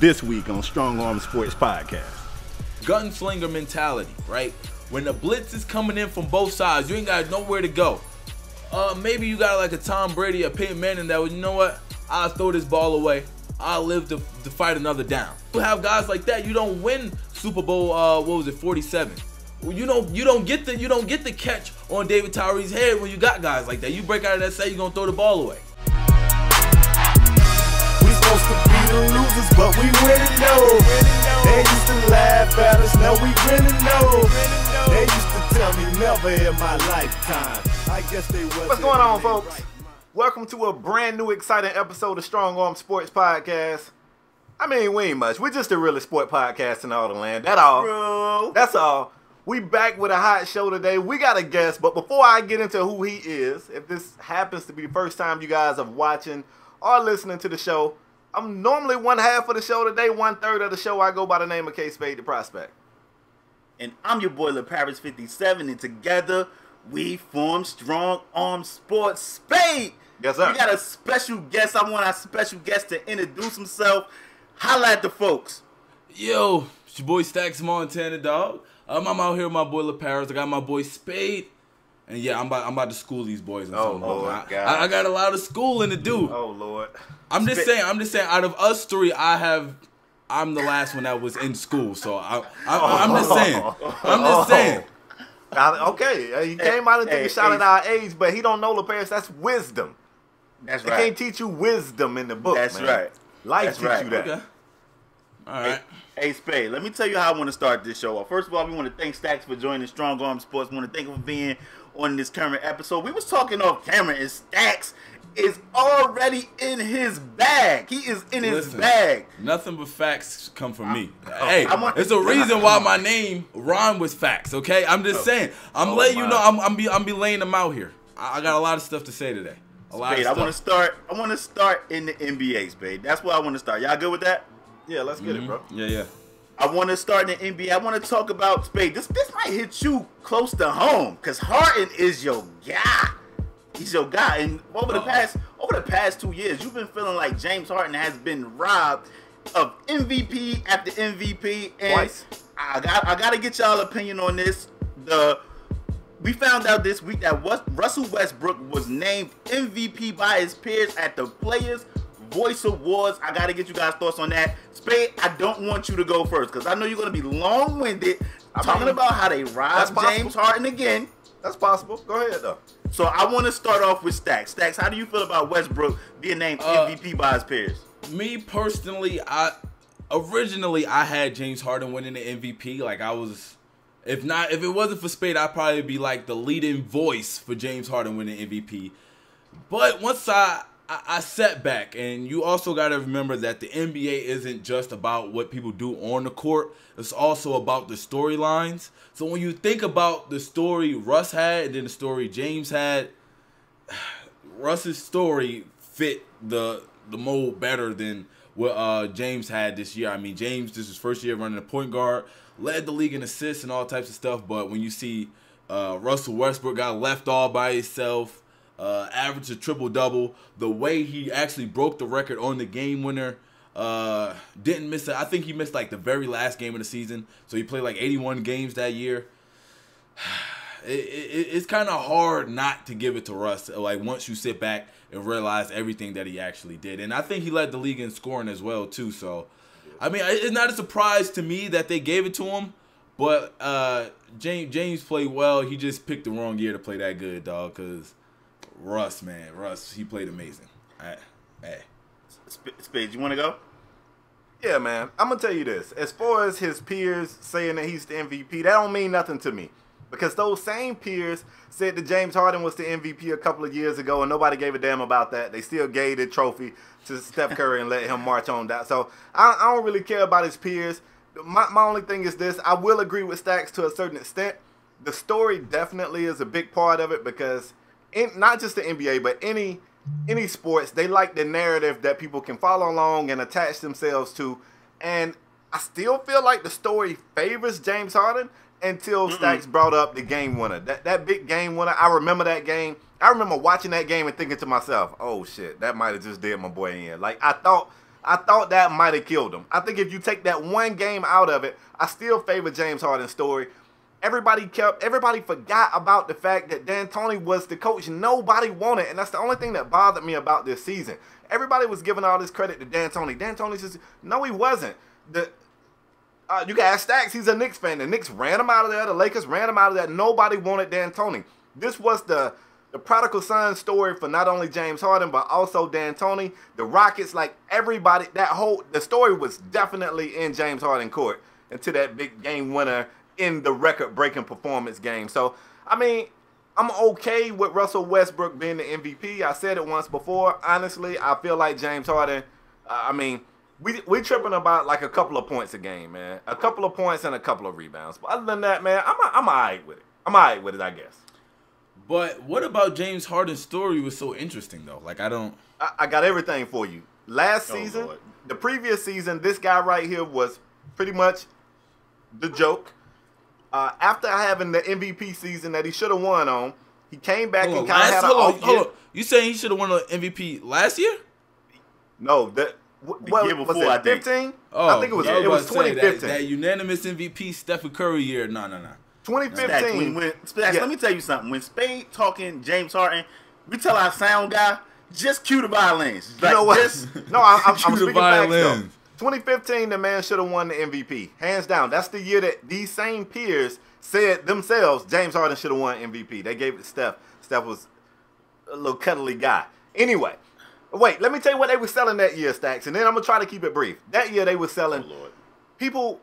this week on Strong Arm Sports Podcast. Gunslinger mentality, right? When the blitz is coming in from both sides, you ain't got nowhere to go. Maybe you got like a Tom Brady, a Peyton Manning that was, you know what? I'll throw this ball away. I'll live to fight another down. You have guys like that, you don't win Super Bowl 47. You don't get the catch on David Tyree's head when you got guys like that. You break out of that set, you're gonna throw the ball away. We supposed to be the losers, but we winning though. They used to laugh at us, now we winning though. They used to tell me never in my lifetime. I guess they was. What's going on, folks? Welcome to a brand new exciting episode of Strong Arm Sports Podcast. I mean, we ain't much. We're just a really sport podcast in all the land. That's all. Bro. That's all. We back with a hot show today. We got a guest, but before I get into who he is, if this happens to be the first time you guys are watching or listening to the show, I'm normally one half of the show today, 1/3 of the show. I go by the name of K Spade the Prospect. And I'm your boy LaParis 57, and together we form Strong Arm Sports Spade. Yes, sir. We got a special guest. I want our special guest to introduce himself. Holla at the folks. Yo, it's your boy Stax Montana, dog. I'm out here with my boy LaParis. I got my boy Spade. And yeah, I'm about to school these boys. And Oh, something. Lord, I God. got a lot of schooling to do. Oh, Lord. I'm just saying, out of us three, I'm the last one that was in school. So I'm just saying. Okay, he came out and took a shot at our age, but he don't know, LaParis, that's wisdom. That's They right. can't teach you wisdom in the book, That's man. right. Life That's teach right. you that. Okay. All right. Hey, Spade, let me tell you how I want to start this show. First of all, we want to thank Stax for joining Strong Arm Sports. We want to thank him for being on this current episode. We was talking off camera, and Stax is already in his bag. He is in his bag. Nothing but facts come from me. Hey, I'm there's a reason why my name rhyme with facts. Okay, I'm just saying. I'm letting you know. I'm be laying them out here. I got a lot of stuff to say today. A lot Spade, of I stuff. want to start in the NBA, Spade. That's where I want to start. Y'all good with that? Yeah, let's get it, bro. Yeah. I want to start in the NBA. I want to talk about Spade. This might hit you close to home because Harden is your guy. He's your guy, and over the past 2 years, you've been feeling like James Harden has been robbed of MVP after MVP. And Twice. I got to get y'all opinion on this. We found out this week that Russell Westbrook was named MVP by his peers at the Players Voice Awards. I got to get you guys' thoughts on that. Spade, I don't want you to go first because I know you're going to be long-winded talking about how they robbed James Harden again. That's possible. Go ahead, though. So I want to start off with Stax. Stax, how do you feel about Westbrook being named MVP by his peers? Me personally, originally I had James Harden winning the MVP. Like I was, if it wasn't for Spade, I'd probably be like the leading voice for James Harden winning MVP. But once I sat back, and you also got to remember that the NBA isn't just about what people do on the court. It's also about the storylines. So when you think about the story Russ had and then the story James had, Russ's story fit the mold better than what James had this year. I mean, James, this is his first year running the point guard, led the league in assists and all types of stuff. But when you see Russell Westbrook got left all by himself, averaged a triple-double, the way he actually broke the record on the game winner, didn't miss it. I think he missed like the very last game of the season, so he played like 81 games that year. It's kind of hard not to give it to Russ, like once you sit back and realize everything that he actually did. And I think he led the league in scoring as well too. So I mean, it's not a surprise to me that they gave it to him, but James played well. He just picked the wrong year to play that good, dog, because Russ, he played amazing. Hey. Spade, you want to go? Yeah, man. I'm going to tell you this. As far as his peers saying that he's the MVP, that don't mean nothing to me. Because those same peers said that James Harden was the MVP a couple of years ago, and nobody gave a damn about that. They still gave the trophy to Steph Curry and let him march on down. So I don't really care about his peers. My only thing is this. I will agree with Stax to a certain extent. The story definitely is a big part of it because not just the NBA, but any sports, they like the narrative that people can follow along and attach themselves to. And I still feel like the story favors James Harden until Stax brought up the game winner. That big game winner, I remember that game. I remember watching that game and thinking to myself, oh, shit, that might have just did my boy in. Like, I thought I thought that might have killed him. I think if you take that one game out of it, I still favor James Harden's story. Everybody forgot about the fact that D'Antoni was the coach nobody wanted, and that's the only thing that bothered me about this season. Everybody was giving all this credit to D'Antoni. D'Antoni says, no, he wasn't. You can ask Stax, he's a Knicks fan. The Knicks ran him out of there. The Lakers ran him out of there. Nobody wanted D'Antoni. This was the prodigal son story for not only James Harden, but also D'Antoni. The Rockets, like everybody, the story was definitely in James Harden court until that big game winner in the record-breaking performance game. So, I mean, I'm okay with Russell Westbrook being the MVP. I said it once before. Honestly, I feel like James Harden, we tripping about like a couple of points a game, man. A couple of points and a couple of rebounds. But other than that, man, I'm all right with it. I'm all right with it, I guess. But what about James Harden's story was so interesting, though? Like, I got everything for you. Last season, Lord. the previous season, this guy right here was pretty much the joke. After having the MVP season that he should have won on, he came back and kind of had an off year. Hold on. You saying he should have won the MVP last year? No, the year before, was it 15? Oh, I think it was 2015. That unanimous MVP Stephen Curry year. No. 2015. Stax, let me tell you something. When Spade talking James Harden, we tell our sound guy, just cue the violins. You know what? I'm Cue the speaking facts, though. violins. 2015, the man should have won the MVP. Hands down. That's the year that these same peers said themselves James Harden should have won MVP. They gave it to Steph. Steph was a little cuddly guy. Anyway, wait, let me tell you what they were selling that year, Stax, and then I'm going to try to keep it brief. That year they were selling people.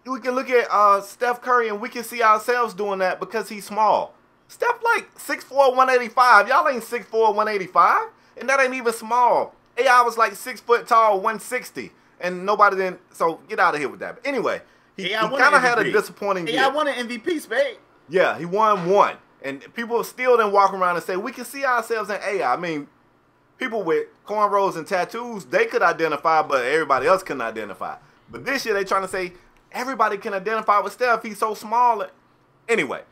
We can look at Steph Curry and we can see ourselves doing that because he's small. Steph like 6'4", 185. Y'all ain't 6'4", 185. And that ain't even small. AI was like 6 foot tall, 160. And nobody didn't. So get out of here with that. But anyway, he kind of had a disappointing year. AI won an MVP, Spade. Yeah, he won one. And people still didn't walk around and say, we can see ourselves in AI. I mean, people with cornrows and tattoos, they could identify, but everybody else couldn't identify. But this year they trying to say, everybody can identify with Steph. He's so small. Anyway,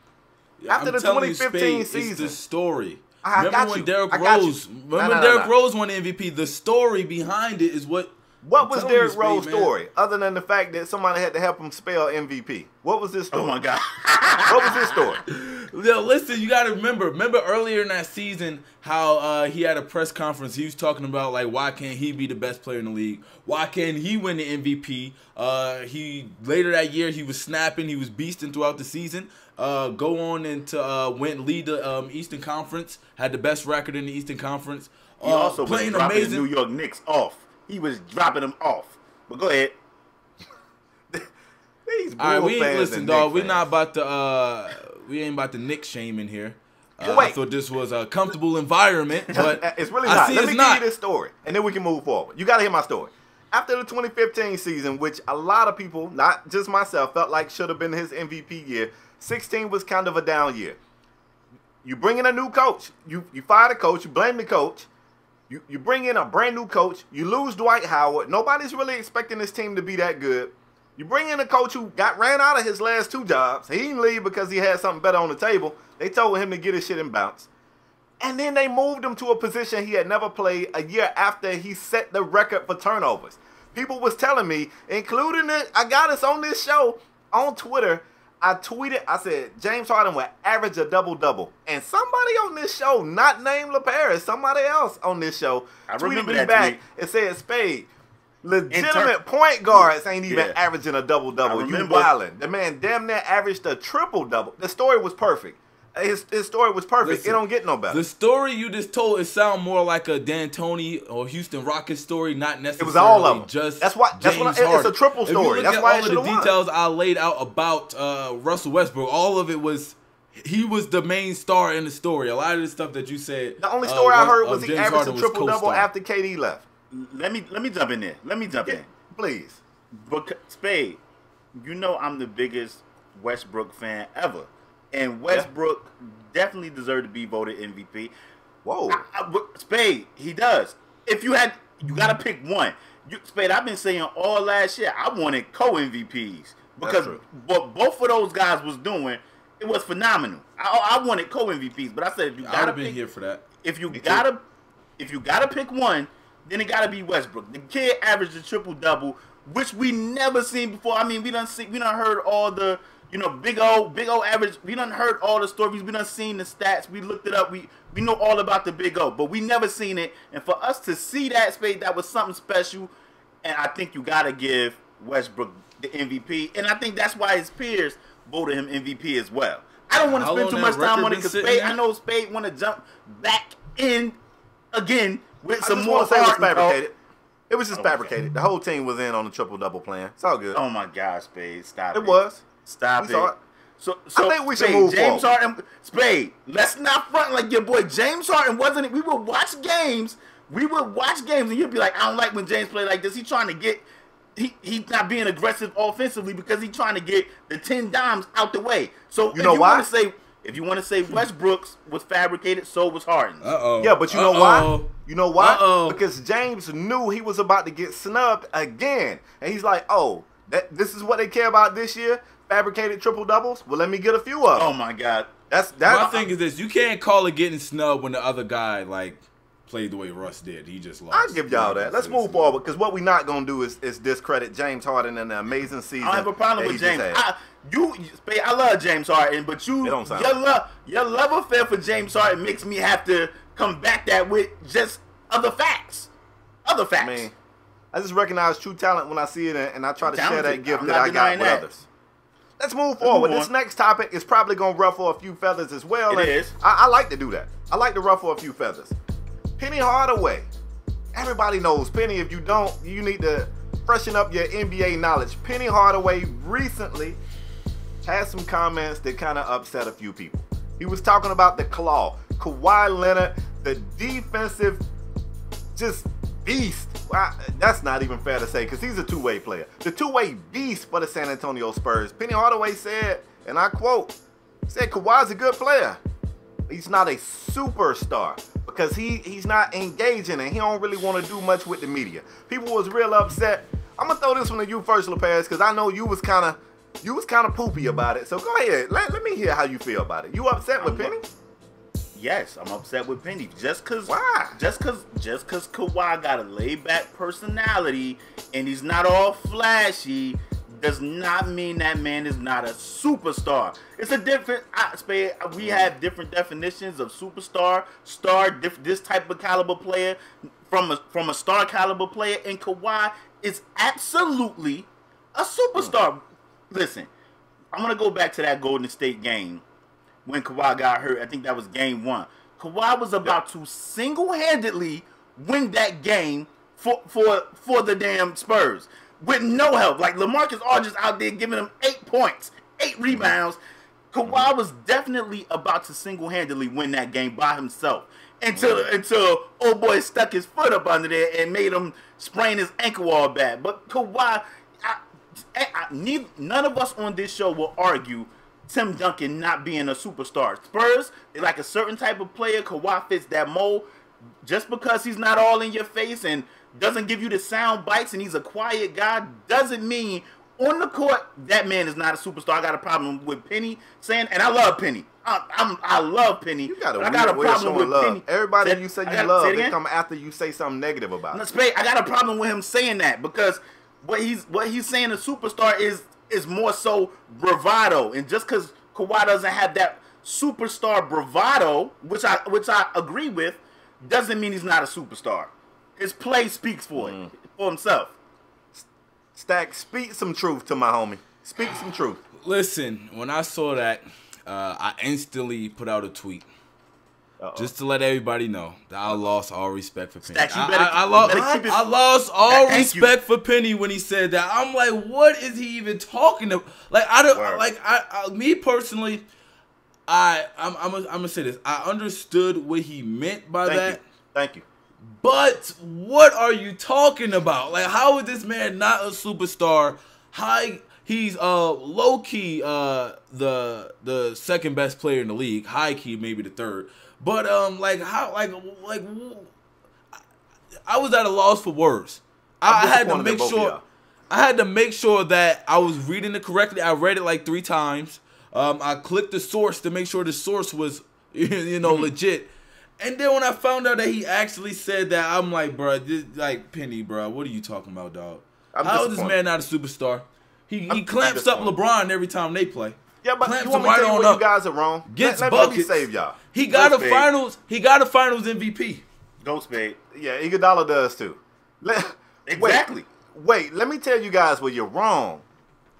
after the 2015 season, it's the story. Remember when Derrick Rose won the MVP? The story behind it is what. What was Derrick Rose's story, other than the fact that somebody had to help him spell MVP? What was his story? Oh my God! What was his story? Yo, listen, you got to remember earlier in that season how he had a press conference. He was talking about, like, why can't he be the best player in the league? Why can't he win the MVP? Later that year, he was snapping. He was beasting throughout the season. Go on and lead the Eastern Conference. Had the best record in the Eastern Conference. He also playing was dropping amazing. the New York Knicks off. He was dropping them off. But go ahead. These all right, we ain't fans listen, and dog. Knicks We not about to. We ain't about to Nick shame in here. Wait. I thought this was a comfortable environment, but it's really not. Let me give not. you this story, and then we can move forward. You got to hear my story. After the 2015 season, which a lot of people, not just myself, felt like should have been his MVP year, 16 was kind of a down year. You bring in a new coach. You fire the coach. You blame the coach. You bring in a brand new coach. You lose Dwight Howard. Nobody's really expecting this team to be that good. You bring in a coach who ran out of his last 2 jobs. He didn't leave because he had something better on the table. They told him to get his shit and bounce. And then they moved him to a position he had never played a year after he set the record for turnovers. People was telling me, including it, I got us on this show, on Twitter, I tweeted, I said, James Harden will average a double-double. And somebody on this show, not named LaParis, somebody else on this show, tweeted me back and said, Spade, legitimate point guards ain't even averaging a double-double. You wildin'. The man damn near averaged a triple-double. The story was perfect. His story was perfect. Listen, it don't get no better. The story you just told, it sound more like a D'Antoni or Houston Rockets story, not necessarily. It was all of them. Just that's why. It's a triple story. That's why all of the details I laid out about Russell Westbrook, all of it was he was the main star in the story. A lot of the stuff that you said. The only story I heard was he averaged a triple-double after KD left. Let me jump in there. Please. But Spade, you know I'm the biggest Westbrook fan ever. And Westbrook definitely deserved to be voted MVP. Whoa. Spade, he does. If you got to pick one. Spade, I've been saying all last year, I wanted co-MVPs. Because what both of those guys was doing, it was phenomenal. I wanted co-MVPs. But I said, if you got to pick. Been here for that. If you got to pick one, then it gotta be Westbrook. The kid averaged a triple-double, which we never seen before. I mean, we done heard all the, big old average. We done heard all the stories. We done seen the stats. We looked it up. We know all about the big O, but we never seen it. And for us to see that, Spade, that was something special. And I think you gotta give Westbrook the MVP. And I think that's why his peers voted him MVP as well. I don't want to spend too much time on it because Spade, I know Spade want to jump back in again with some more. It was fabricated. It was just fabricated. The whole team was in on the triple-double plan. It's all good. Oh my gosh, Spade, stop it. It was. Stop it. So I think we should move James forward. Harden, Spade, let's not front like your boy James Harden wasn't it. We would watch games. And you'd be like, I don't like when James play like this. He's trying to get, he's not being aggressive offensively because he's trying to get the 10 dimes out the way. So if you want to say Westbrook's was fabricated, so was Harden. Yeah, but you know why? You know why? Because James knew he was about to get snubbed again. And he's like, oh, this is what they care about this year? Fabricated triple-doubles? Well, let me get a few of them. Oh, my God. My thing is this. You can't call it getting snubbed when the other guy, played the way Russ did. He just lost. I'll give y'all that. Let's move forward because what we're not going to do is discredit James Harden and the amazing season. I don't have a problem with James. I love James Harden, but your love affair for James Harden makes me have to combat that with just other facts. Other facts. I mean, I just recognize true talent when I see it, and I try to share that gift that I got with others. Let's move forward. This next topic is probably going to ruffle a few feathers as well. It is. I like to do that. I like to ruffle a few feathers. Penny Hardaway. Everybody knows Penny. If you don't, you need to freshen up your NBA knowledge. Penny Hardaway recently had some comments that kind of upset a few people. He was talking about the claw. Kawhi Leonard, the defensive just beast. Well, that's not even fair to say because he's a two-way player. The two-way beast for the San Antonio Spurs. Penny Hardaway said, and I quote, said Kawhi's a good player. He's not a superstar because he's not engaging and he don't really want to do much with the media. People was real upset. I'm gonna throw this one to you first, Lopez, because I know you was kind of poopy about it. So go ahead, let me hear how you feel about it. You upset with Penny? Yes, I'm upset with Penny. Why? Just cause Kawhi got a laid back personality and he's not all flashy does not mean that man is not a superstar. It's a different. We have different definitions of superstar, this type of caliber player from a star caliber player, and Kawhi is absolutely a superstar. Listen, I'm gonna go back to that Golden State game when Kawhi got hurt. I think that was game 1. Kawhi was about to single-handedly win that game for the damn Spurs with no help. Like LaMarcus Aldridge out there giving him 8 points, 8 rebounds. Kawhi was definitely about to single-handedly win that game by himself until old boy stuck his foot up under there and made him sprain his ankle all bad. But Kawhi, none of us on this show will argue Tim Duncan not being a superstar. Spurs, they like a certain type of player. Kawhi fits that mold. Just because he's not all in your face and doesn't give you the sound bites and he's a quiet guy doesn't mean on the court that man is not a superstar. I got a problem with Penny saying, and I love Penny. I love Penny. You got I got a problem with Penny. Everybody you say you love, they come after you say something negative about it. I got a problem with him saying that because what he's saying a superstar is more so bravado, and just because Kawhi doesn't have that superstar bravado, which I agree with, doesn't mean he's not a superstar. His play speaks for himself. Stack, speak some truth to my homie. Speak some truth. Listen, when I saw that, I instantly put out a tweet. Just to let everybody know that I lost all respect for Penny. I lost all respect for Penny when he said that. I'm like, what is he even talking about? Like, I don't me personally. I'm gonna say this. I understood what he meant by that. Thank you. But what are you talking about? Like, how is this man not a superstar? He's low key the second best player in the league. High key maybe the third. But I was at a loss for words. I had to make sure that I was reading it correctly. I read it like 3 times. I clicked the source to make sure the source was legit. And then when I found out that he actually said that, I'm like, bro, like Penny, bro, what are you talking about, dog? How is this man not a superstar? He clamps up LeBron every time they play. Yeah, but clamps you want me to tell you where you guys are wrong? Gets let buckets. me save y'all. He got a finals. He got a finals MVP. Go Spade. Yeah, Iguodala does too. Exactly. Wait, let me tell you guys where you're wrong.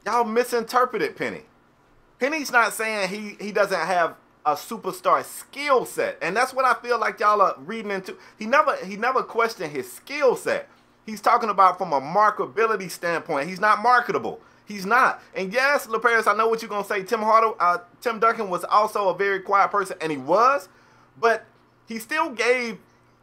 Y'all misinterpreted Penny. Penny's not saying he doesn't have a superstar skill set, and that's what I feel like y'all are reading into. He never questioned his skill set. He's talking about from a marketability standpoint. He's not marketable. He's not. And yes, LaParis, I know what you're gonna say. Tim Duncan was also a very quiet person, and he was, but he still gave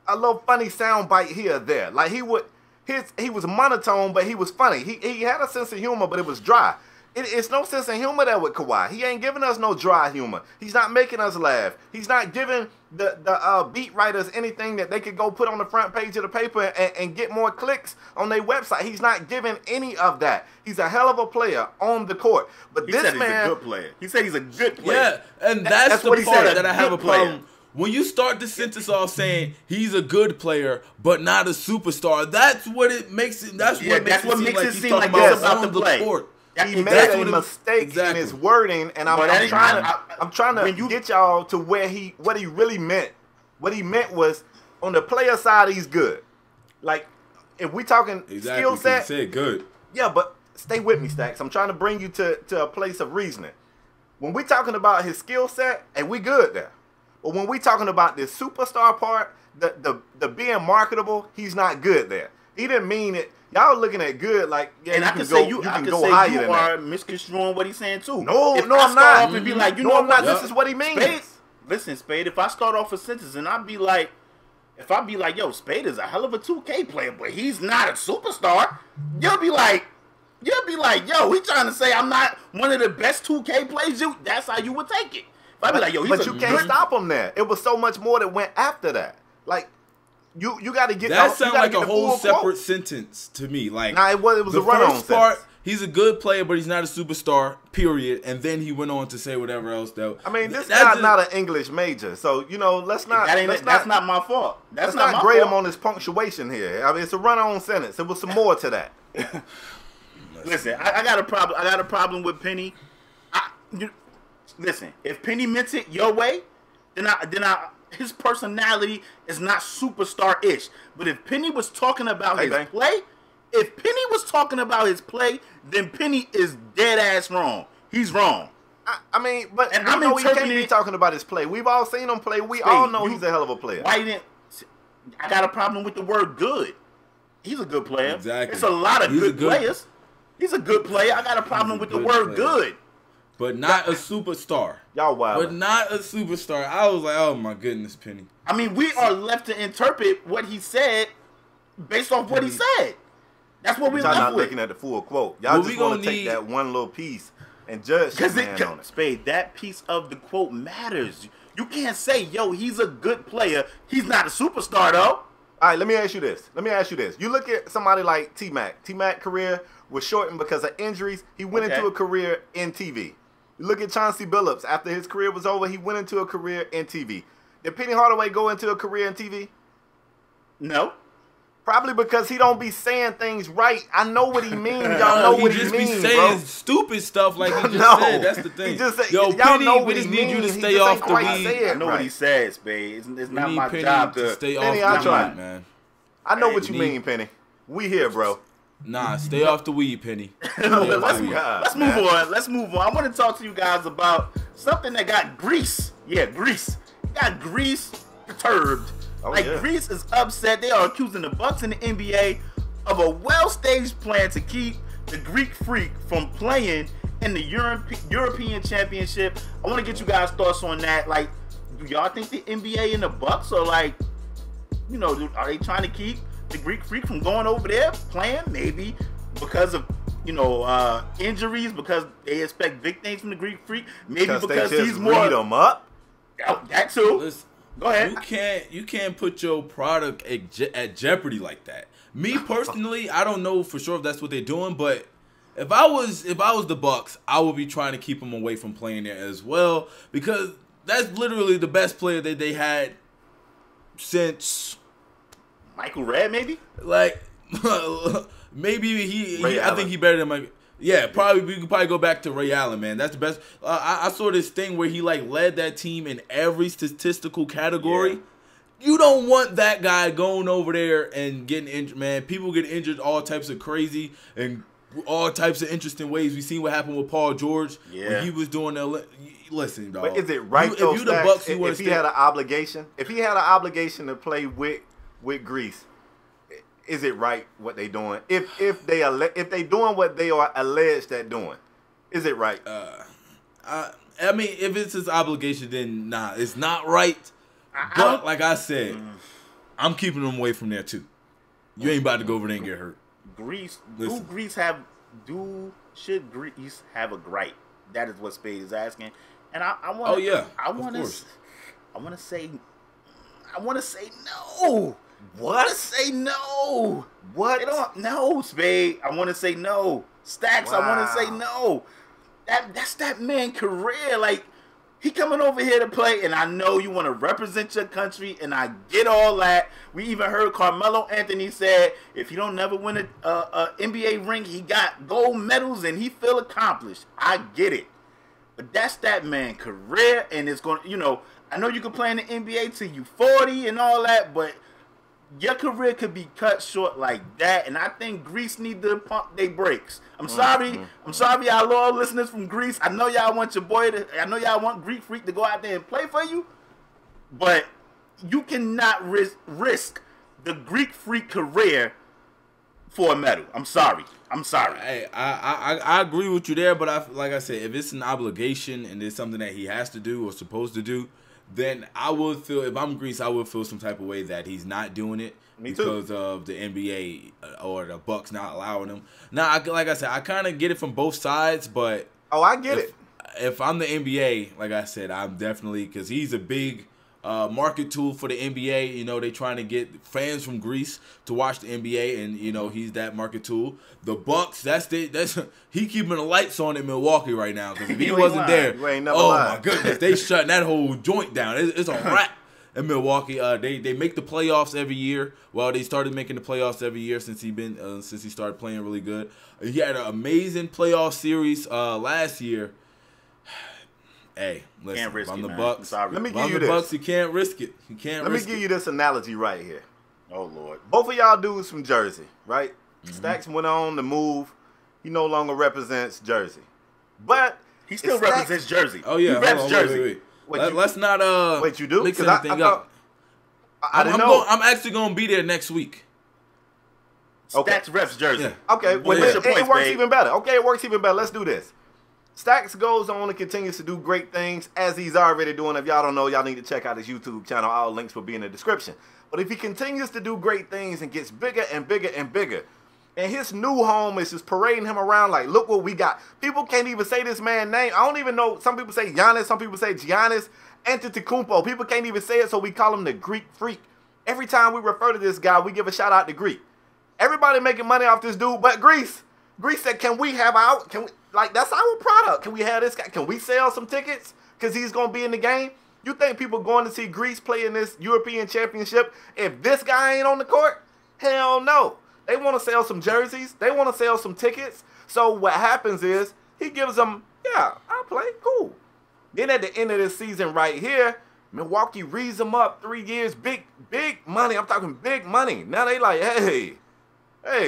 a little funny sound bite here or there. Like he was monotone, but he was funny. He had a sense of humor, but it was dry. It's no sense of humor there with Kawhi. He ain't giving us no dry humor. He's not making us laugh. He's not giving the beat writers anything that they could go put on the front page of the paper and get more clicks on their website. He's not giving any of that. He's a hell of a player on the court. But He said he's a good player. He said he's a good player. Yeah, and that's the what he part said, that I have a good player. problem. When you start the sentence off saying he's a good player but not a superstar, that's what it makes it. That's what makes it seem like he's about on the play. court. He made a mistake in his wording, and I'm trying to get y'all to what he really meant. What he meant was, on the player side, he's good. Like, if we talking skill set, he said good. Yeah, but stay with me, Stax. I'm trying to bring you to a place of reasoning. When we talking about his skill set, and we good there. But when we talking about this superstar part, the being marketable, he's not good there. He didn't mean it. Y'all looking at good like, yeah, and you I can say go, you can can go say higher you than are that. misconstruing what he's saying too. No, if no, I I'm start not. off and be like, you no, know I'm not. what? This is what he means. Spade, listen, Spade. If I start off a sentence and I be like, yo, Spade is a hell of a 2K player, but he's not a superstar. You'll be like, yo, he trying to say I'm not one of the best 2K players. That's how you would take it. If I be like, yo, but you can't stop him there. It was so much more that went after that. Like, you got to get that sounds like a whole separate quote. Sentence to me. Like, nah, it was the a run-on first part. sentence. He's a good player, but he's not a superstar. Period. And then he went on to say whatever else. Though I mean, this guy's not an English major, so let's not. That's not my fault. Let's not grade him on his punctuation here. I mean, it's a run-on sentence. There was some more to that. Listen, I got a problem. I got a problem with Penny. Listen, if Penny meant it your way, then his personality is not superstar-ish. But if Penny was talking about his play, then Penny is dead ass wrong. He's wrong. I mean, but and I know he can't be talking about his play. We've all seen him play. We all know he's a hell of a player. Why didn't? I got a problem with the word good. He's a good player. Exactly. It's a lot of good players. He's a good player. I got a problem with the word good. But not a superstar. Y'all wild. But not a superstar. I was like, oh my goodness, Penny. I mean, we are left to interpret what he said based off what he said. That's what we're left not with. looking at the full quote. Y'all just want to take that one little piece and judge the man on it. Spade, that piece of the quote matters. You can't say, yo, he's a good player. He's not a superstar, though. All right, let me ask you this. You look at somebody like T-Mac. T-Mac career was shortened because of injuries. He went into a career in TV. You look at Chauncey Billups. After his career was over, he went into a career in TV. Did Penny Hardaway go into a career in TV? No. Probably because he don't be saying things right. I know what he means. Y'all know what he means, He just be saying stupid stuff like he just said. That's the thing. Yo, Penny, we just need you to stay off the weed. I know what he says, Spade. It's not my job to stay Penny, off the try. weed, man. I know what you mean, Penny. We here, bro. Nah, stay off the weed, Penny. Let's move on. I want to talk to you guys about something that got Greece. Yeah, Greece. Got Greece perturbed. Greece is upset. They are accusing the Bucks and the NBA of a well-staged plan to keep the Greek Freak from playing in the European Championship. I want to get you guys' thoughts on that. Like, do y'all think the NBA and the Bucks are like, are they trying to keep the Greek Freak from going over there playing? Maybe because of injuries, because they expect big things from the Greek Freak. Maybe because he's more. Read them up. That too. Listen, go ahead. You can't put your product at jeopardy like that. Me personally, I don't know for sure if that's what they're doing, but if I was the Bucks, I would be trying to keep him away from playing there as well, because that's literally the best player that they had since Michael Redd, maybe. Like maybe I think he better than Mike. Yeah, probably we could probably go back to Ray Allen, man. That's the best. I saw this thing where he like led that team in every statistical category. Yeah. You don't want that guy going over there and getting injured, man. People get injured all types of crazy and all types of interesting ways. We seen what happened with Paul George when he was doing the. Listen, dog. But is it right though? If he had an obligation, to play with Greece. Is it right what they doing? If they doing what they are alleged at doing, is it right? I mean, if it's his obligation, then nah, it's not right. But like I said, I'm keeping them away from there too. You ain't about to go over there and get hurt. Greece, should Greece have a gripe? That is what Spade is asking, and I want. Oh yeah, I want to say no. What? Say no. What? No, Spade. I want to say no. Stax, I want to say no. That's that man career. Like, he coming over here to play, and I know you want to represent your country, and I get all that. We even heard Carmelo Anthony said if he don't never win a NBA ring, he got gold medals, and he feel accomplished. I get it. But that's that man career, and it's going to, I know you can play in the NBA till you 40 and all that, but your career could be cut short like that, and I think Greece need to pump their brakes. I'm sorry, our loyal listeners from Greece. I know y'all want your boy I know y'all want Greek Freak to go out there and play for you, but you cannot risk the Greek Freak career for a medal. I'm sorry. Hey, I agree with you there, but like I said, if it's an obligation and it's something that he has to do or supposed to do, then I would feel, if I'm Greece, I would feel some type of way that he's not doing it because of the NBA or the Bucks not allowing him. Now, like I said, I kind of get it from both sides, but I get it. If I'm the NBA, like I said, I'm definitely, because he's a big market tool for the NBA. They trying to get fans from Greece to watch the NBA, and he's that market tool. The Bucks, he keeping the lights on in Milwaukee right now, because if he wasn't there, my goodness, they shutting that whole joint down. It's a wrap in Milwaukee. They make the playoffs every year. Well, they started making the playoffs every year since he started playing really good. He had an amazing playoff series last year. Hey, listen, can't risk on it, the man. Bucks. Let me give you this. Bucks, you can't risk it. You can't. Let me give you this analogy right here. Oh Lord. Both of y'all dudes from Jersey, right? Stax went on the move. He no longer represents Jersey, but he still represents Jersey. Oh yeah, he reps Jersey. Wait. Let's not wait, you do? mix anything up. I didn't know. I'm actually gonna be there next week. Stax reps Jersey. Yeah. Okay, well, it works even better. Okay, it works even better. Let's do this. Stax goes on and continues to do great things, as he's already doing. If y'all don't know, y'all need to check out his YouTube channel. All links will be in the description. But if he continues to do great things and gets bigger and bigger and bigger, and his new home is just parading him around like, look what we got. People can't even say this man's name. I don't even know. Some people say Giannis. Some people say Giannis Antetokumpo. People can't even say it, so we call him the Greek Freak. Every time we refer to this guy, we give a shout out to Greek. Everybody making money off this dude, but Greece. Greece said, that's our product. Can we have this guy? Can we sell some tickets? Because he's going to be in the game. You think people going to see Greece play in this European Championship if this guy ain't on the court? Hell no. They want to sell some jerseys. They want to sell some tickets. So what happens is he gives them, yeah, I'll play. Cool. Then at the end of this season right here, Milwaukee reads them up 3 years. Big money. I'm talking big money. Now they like, hey,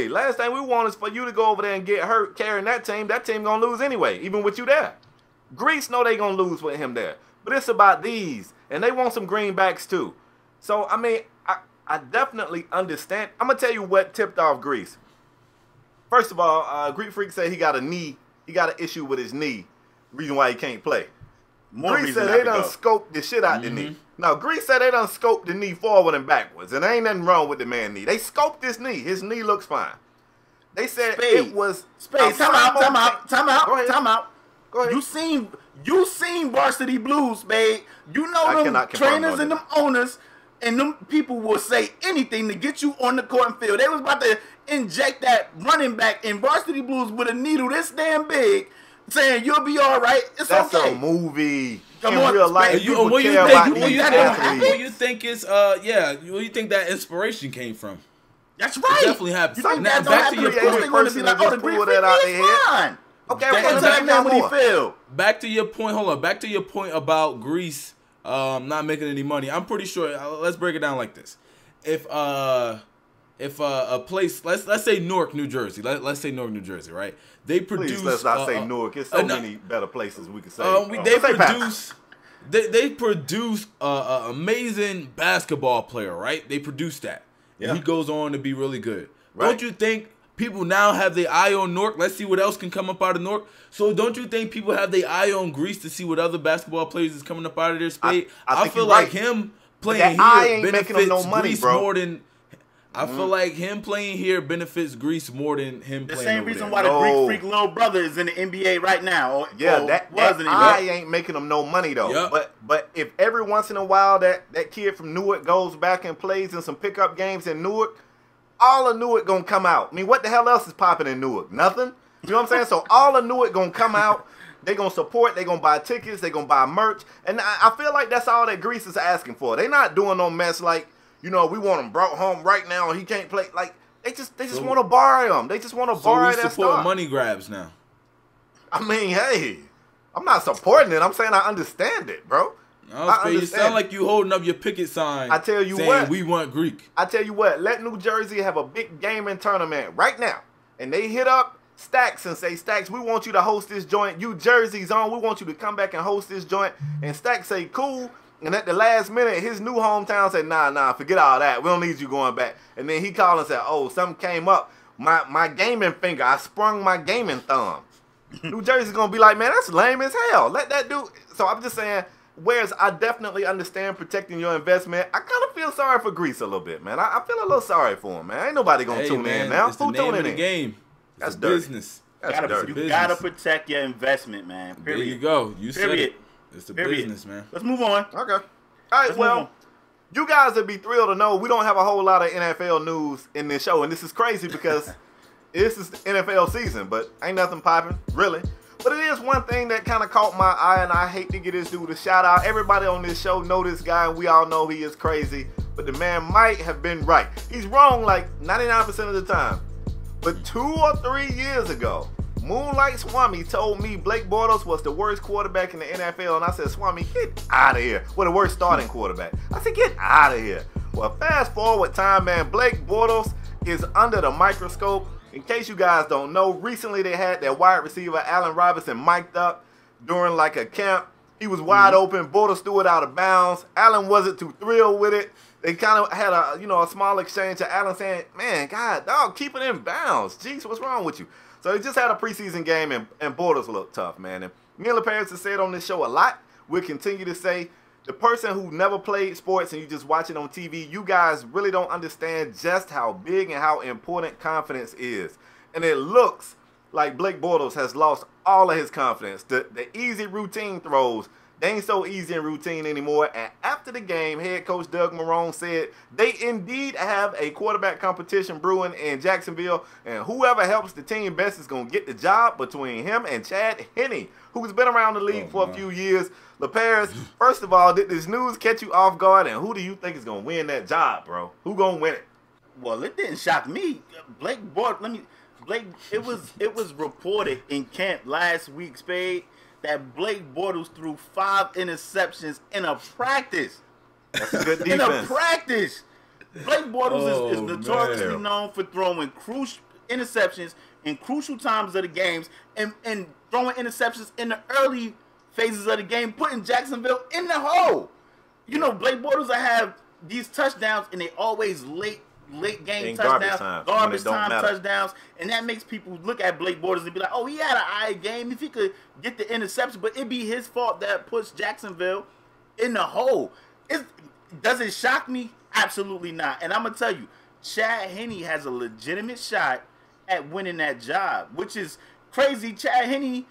last thing we want is for you to go over there and get hurt carrying that team. That team going to lose anyway, even with you there. Greece know they going to lose with him there. But it's about these. And they want some greenbacks too. So, I mean, I definitely understand. I'm going to tell you what tipped off Greece. First of all, Greek Freak said he got an issue with his knee. Reason why he can't play. Greece said they done scoped the shit out the knee. Now, Greece said they done scoped the knee forward and backwards. And there ain't nothing wrong with the man's knee. They scoped his knee. His knee looks fine. They said it was... Time out. Go ahead. You seen Varsity Blues, Spade. You know them trainers and them owners and them people will say anything to get you on the court and field. They was about to inject that running back in Varsity Blues with a needle this damn big. saying you'll be all right. It's That's okay. a movie. Come in on, real life, You, people what you care think? about What these you athletes. think? You think it's What you think that inspiration came from? That's right. It definitely happened. You think Now, that back don't to your happen? point. They're going to be like, oh, the Greek Pull freak that out is their head. fine. Okay, That- we're gonna that- take Tell that him what more. he feel. Back to your point. Hold on. Back to your point about Greece not making any money. I'm pretty sure. Let's break it down like this. If a place, let's say Newark, New Jersey. Let's say Newark, New Jersey, right? They produce. Please, let's not say Newark. There's so many better places we could say. They Say produce. They produce an amazing basketball player, right? They produce that. Yeah. And he goes on to be really good. Right. Don't you think people now have their eye on Newark? Let's see what else can come up out of Newark. So don't you think people have their eye on Greece to see what other basketball players is coming up out of their spade? I I think feel you're like right. him But playing that eye here ain't making benefits them no money, Greece bro. more than. I feel like him playing here benefits Greece more than him The playing same over reason there. why the No. Greek freak little brother is in the NBA right now. Or that was in the eye NBA. ain't making them no money though. Yep. But if every once in a while that kid from Newark goes back and plays in some pickup games in Newark, all of Newark gonna come out. I mean, what the hell else is popping in Newark? Nothing. You know what I'm saying? So all of Newark gonna come out. They gonna support. They gonna buy tickets. They gonna buy merch. And I feel like that's all that Greece is asking for. They not doing no mess like, we want him brought home right now. He can't play. Like they just want to borrow him. They just want to So borrow we that support stuff. money grabs now. I mean, hey, I'm not supporting it. I'm saying I understand it, bro. No, I Spade, you understand. sound like you holding up your picket sign. I tell you saying what. we want Greek. I tell you what, let New Jersey have a big gaming tournament right now. And they hit up Stax and say, Stax, we want you to host this joint. You Jersey's on. We want you to come back and host this joint. And Stax say, cool. And at the last minute, his new hometown said, nah, forget all that. We don't need you going back. And then he called and said, oh, something came up. My gaming finger, I sprung my gaming thumb. New Jersey's going to be like, man, that's lame as hell. Let that do. So I'm just saying, whereas I definitely understand protecting your investment, I kind of feel sorry for Greece a little bit, man. I feel a little sorry for him, man. Ain't nobody going to tune in now. It's the Who name tuning of the in? game. That's It's dirty. business. That's dirty. You business. gotta protect your investment, man. Period. There you go. You said Period. it. It's the Period. business, man. Let's move on. Okay. All right, Let's well, move on. you guys would be thrilled to know we don't have a whole lot of NFL news in this show. And this is crazy because this is the NFL season, but ain't nothing popping, really. But it is one thing that kind of caught my eye, and I hate to get this dude a shout out. Everybody on this show know this guy, and we all know he is crazy. But the man might have been right. He's wrong like 99% of the time. But 2 or 3 years ago, Moonlight Swami told me Blake Bortles was the worst quarterback in the NFL. And I said, Swami, get out of here. Well, the worst starting quarterback. I said, get out of here. Well, fast forward time, man. Blake Bortles is under the microscope. In case you guys don't know, recently they had their wide receiver, Allen Robinson, mic'd up during like a camp. He was wide open. Bortles threw it out of bounds. Allen wasn't too thrilled with it. They kind of had a small exchange to Allen saying, man, God, dog, keep it in bounds. Jeez, what's wrong with you? So he just had a preseason game, and Bortles looked tough, man. And me and LaParis have said on this show a lot. We'll continue to say, the person who never played sports and you just watch it on TV, you guys really don't understand just how big and how important confidence is. And it looks like Blake Bortles has lost all of his confidence. The easy routine throws, they ain't so easy and routine anymore. And after the game, head coach Doug Marrons said they indeed have a quarterback competition brewing in Jacksonville. And whoever helps the team best is going to get the job between him and Chad Henne, who's been around the league for a few years. LaParis, first of all, did this news catch you off guard? And who do you think is going to win that job, bro? Who going to win it? Well, it didn't shock me. Blake, it was reported in Cant last week, Spade, that Blake Bortles threw 5 interceptions in a practice. That's a good In a defense. practice. Blake Bortles is Oh, notoriously man. known for throwing crucial interceptions in crucial times of the games and throwing interceptions in the early phases of the game, putting Jacksonville in the hole. You know, Blake Bortles will have these touchdowns, and they always late game In garbage touchdowns, time, when it don't matter. touchdowns, and that makes people look at Blake Bortles and be like, oh, he had an eye game if he could get the interception, but it'd be his fault that puts Jacksonville in the hole. Does it shock me? Absolutely not. And I'm going to tell you, Chad Henne has a legitimate shot at winning that job, which is crazy. Chad Henne,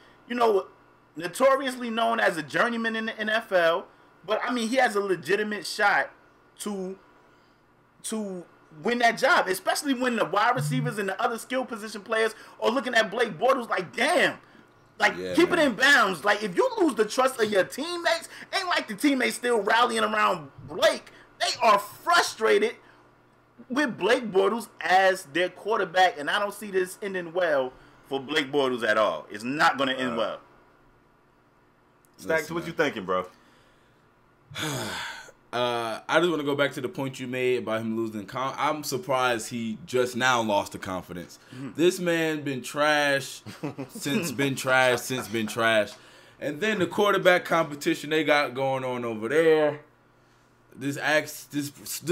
notoriously known as a journeyman in the NFL, but I mean, he has a legitimate shot to win that job, especially when the wide receivers and the other skill position players are looking at Blake Bortles like, damn, Like, keep it in bounds. Like, if you lose the trust of your teammates, ain't like the teammates still rallying around Blake. They are frustrated with Blake Bortles as their quarterback, and I don't see this ending well for Blake Bortles at all. It's not going to end well. Stax, what you thinking, bro? I just want to go back to the point you made about him losing. I'm surprised he just now lost the confidence. This man been trash since been trash. And then the quarterback competition they got going on over there. This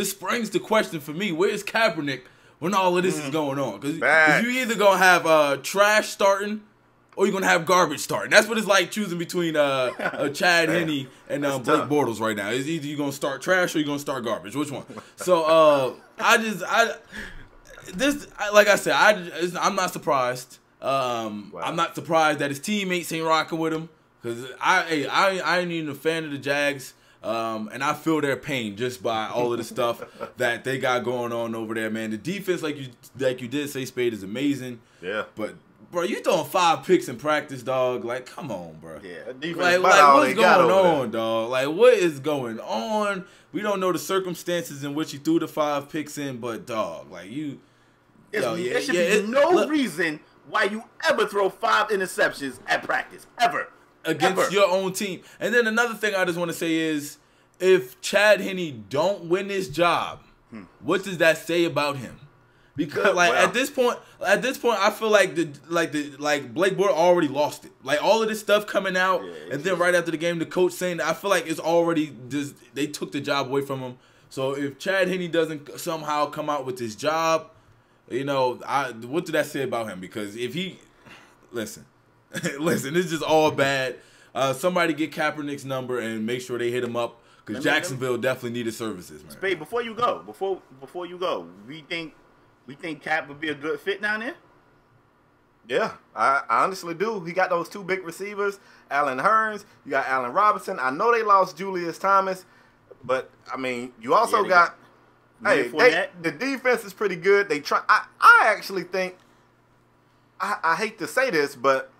springs the question for me: where's Kaepernick when all of this is going on? Because you either gonna have trash starting, or you're gonna have garbage starting. That's what it's like choosing between Chad Henne and Blake Bortles right now. It's either you're gonna start trash or you're gonna start garbage. Which one? So like I said, I'm not surprised. I'm not surprised that his teammates ain't rocking with him, because I ain't even a fan of the Jags. And I feel their pain just by all of the stuff that they got going on over there, man. The defense, like you did say, Spade, is amazing. Yeah. But, bro, you throwing 5 picks in practice, dog. Like, come on, bro. Yeah. Like what's going on, dog? Like, what is going on? We don't know the circumstances in which you threw the 5 picks in, but, dog, like, there should be no reason why you ever throw 5 interceptions at practice. Ever. Against your own team. And then another thing I just want to say is, if Chad Henne don't win this job, what does that say about him? Because at this point, I feel like Blake Bortles already lost it. Like, all of this stuff coming out, and then right after the game, the coach saying that, I feel like it's already just, they took the job away from him. So if Chad Henne doesn't somehow come out with this job, what did that say about him? Because if he listen, it's just all bad. Somebody get Kaepernick's number and make sure they hit him up, because Jacksonville definitely needed services, man. Spade, before you go, we think Cap would be a good fit down there? Yeah, I honestly do. He got those 2 big receivers, Allen Hurns. You got Allen Robinson. I know they lost Julius Thomas, but I mean, you also got the defense is pretty good. They try. I actually think. I hate to say this, but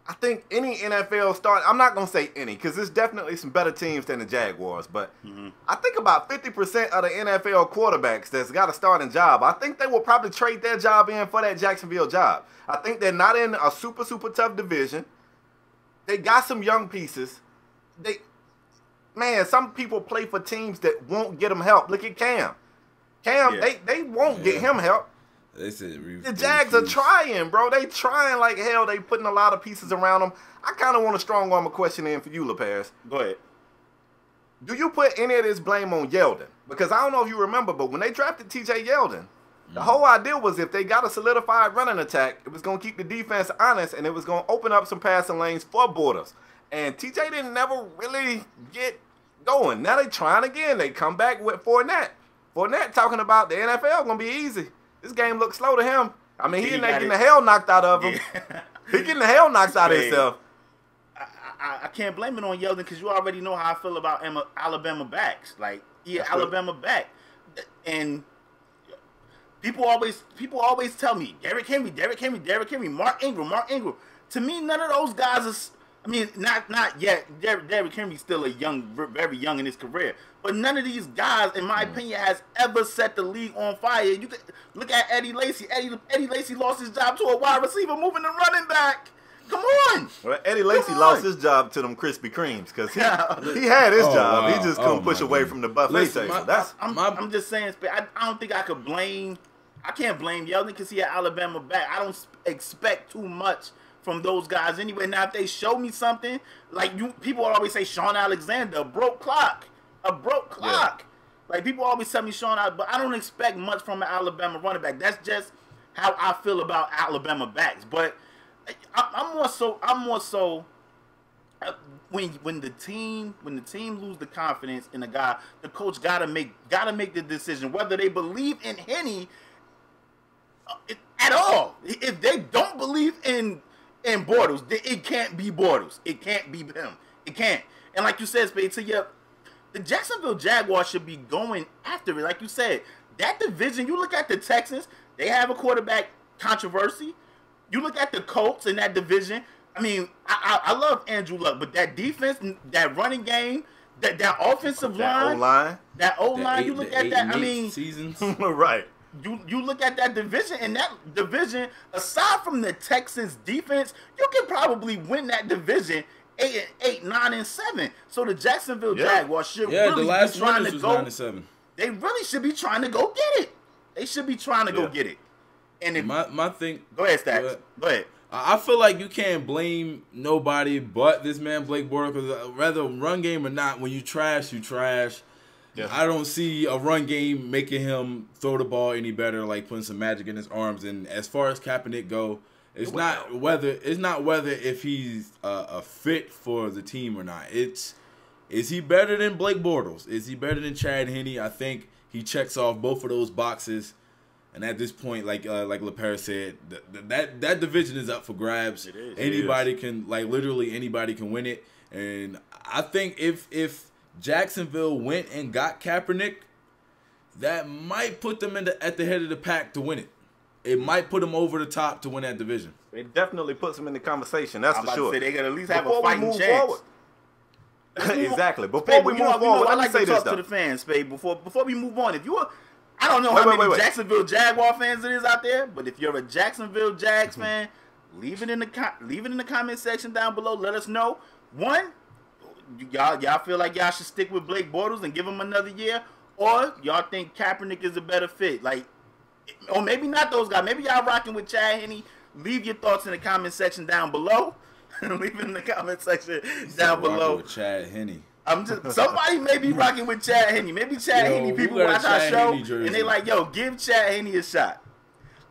I think any NFL start, I'm not going to say any, because there's definitely some better teams than the Jaguars, but I think about 50% of the NFL quarterbacks that's got a starting job, I think they will probably trade their job in for that Jacksonville job. I think they're not in a super, super tough division. They got some young pieces. Some people play for teams that won't get them help. Look at Cam. They won't get him help. They said the Jags are trying, bro. They trying like hell. They putting a lot of pieces around them. I kind of want to strong arm a question in for you, LePaz. Go ahead. Do you put any of this blame on Yeldon? Because I don't know if you remember, but when they drafted T.J. Yeldon, the whole idea was if they got a solidified running attack, it was going to keep the defense honest, and it was going to open up some passing lanes for Bortles. And T.J. didn't never really get going. Now they trying again. They come back with Fournette. Fournette talking about the NFL going to be easy. This game looks slow to him. I mean, he getting the hell knocked out of him. He getting the hell knocked out of himself. I can't blame it on Yeldon, because you already know how I feel about Alabama backs. Like, Alabama back. And people always tell me, Derrick Henry, Mark Ingram. To me, none of those guys are. I mean, not yet. Derrick Henry's still very young in his career. But none of these guys, in my opinion, has ever set the league on fire. You could look at Eddie Lacy. Eddie Lacy lost his job to a wide receiver moving the running back. Come on. Well, Eddie Lacy lost his job to them Krispy Kremes, because he had his job. Wow. He just couldn't push away from the buffet table. I'm just saying, I don't think I could blame. I can't blame Yeldon, because he had Alabama back. I don't expect too much from those guys anyway. Now, if they show me something, like people always say Sean Alexander, a broke clock. Yeah. Like, people always tell me Sean, but I don't expect much from an Alabama running back. That's just how I feel about Alabama backs. But I'm more so when the team lose the confidence in a guy, the coach gotta make the decision whether they believe in Henne at all. If they don't believe in Bortles, it can't be Bortles. It can't be him. It can't. And like you said, Spade, the Jacksonville Jaguars should be going after it. Like you said, that division, you look at the Texans, they have a quarterback controversy. You look at the Colts in that division, I mean, I love Andrew Luck, but that defense, that running game, that offensive line, that O-line, you look at that, I mean, seasons. Right. You look at that division, and that division, aside from the Texans defense, you can probably win that division 8, 9, and 7. So the Jacksonville Jaguars should really be trying to go. 9-7. They really should be trying to go get it. They should be trying to go get it. And if, my thing. Go ahead, Stax. Go ahead. I feel like you can't blame nobody but this man Blake Bortles, because whether run game or not, when you trash, you trash. Yeah. I don't see a run game making him throw the ball any better, like putting some magic in his arms. And as far as Kaepernick go, it's not whether if he's a fit for the team or not. Is he better than Blake Bortles? Is he better than Chad Henne? I think he checks off both of those boxes. And at this point, like LePere said, that division is up for grabs. It is. Anybody can, like, literally anybody can win it. And I think if Jacksonville went and got Kaepernick, that might put them at the head of the pack to win it. It might put them over the top to win that division. It definitely puts them in the conversation. That's I'm for about sure. to say they got to at least have a fighting chance. Exactly. Before we move forward, I let me like say to this talk to the fans, Spade. Before we move on, if you're, I don't know Wait, how many wait. Jacksonville Jaguar fans it is out there, but if you're a Jacksonville Jags fan, leave it in the comment section down below. Let us know. One, y'all feel like y'all should stick with Blake Bortles and give him another year, or y'all think Kaepernick is a better fit? Like, or maybe not those guys. Maybe y'all rocking with Chad Henne. Leave your thoughts in the comment section down below. Leave it in the comment section down below. With Chad Henne. Somebody may be rocking with Chad Henne. Maybe Chad Henne people watch our show and they like, yo, give Chad Henne a shot.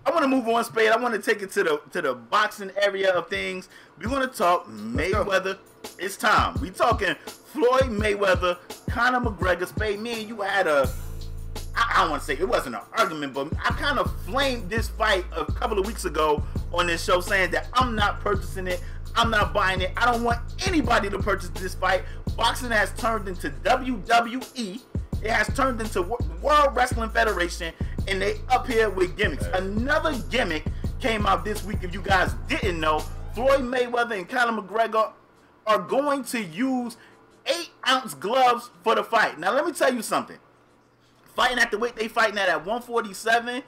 I want to move on, Spade. I want to take it to the boxing area of things. We're going to talk Mayweather. It's time. We talking Floyd Mayweather, Conor McGregor. Spade, me and you had I don't want to say it wasn't an argument, but I kind of flamed this fight a couple of weeks ago on this show, saying that I'm not purchasing it. I'm not buying it. I don't want anybody to purchase this fight. Boxing has turned into WWE. It has turned into World Wrestling Federation, and they up here with gimmicks. Another gimmick came out this week. If you guys didn't know, Floyd Mayweather and Conor McGregor are going to use 8-ounce gloves for the fight. Now, let me tell you something. Fighting at the weight they fighting at 147,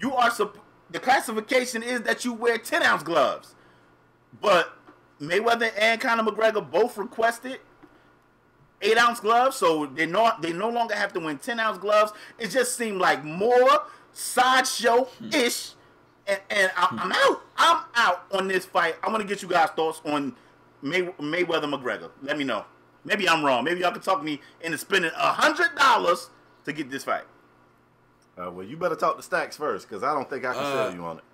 the classification is that you wear 10-ounce gloves. But Mayweather and Conor McGregor both requested 8-ounce gloves, so they no longer have to win 10-ounce gloves. It just seemed like more sideshow-ish, and I'm out. I'm out on this fight. I want to get you guys' thoughts on Mayweather McGregor. Let me know. Maybe I'm wrong. Maybe y'all can talk me into spending $100 to get this fight. Well, you better talk to Stax first, because I don't think I can sell you on it.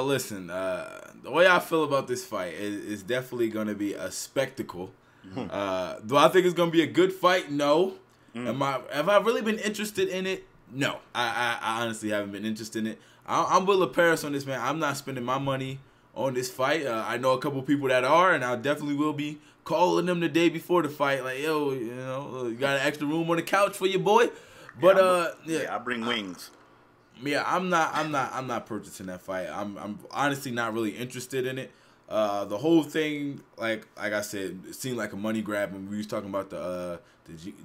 Listen, the way I feel about this fight is definitely going to be a spectacle. Do I think it's going to be a good fight? No. Have I really been interested in it? No. I honestly haven't been interested in it. I'm with LePere on this, man. I'm not spending my money on this fight. I know a couple people that are, and I definitely will be calling them the day before the fight. Like, yo, you got an extra room on the couch for your boy? But I bring wings. Yeah, I'm not purchasing that fight. I'm honestly not really interested in it. The whole thing, like I said, it seemed like a money grab. And we was talking about the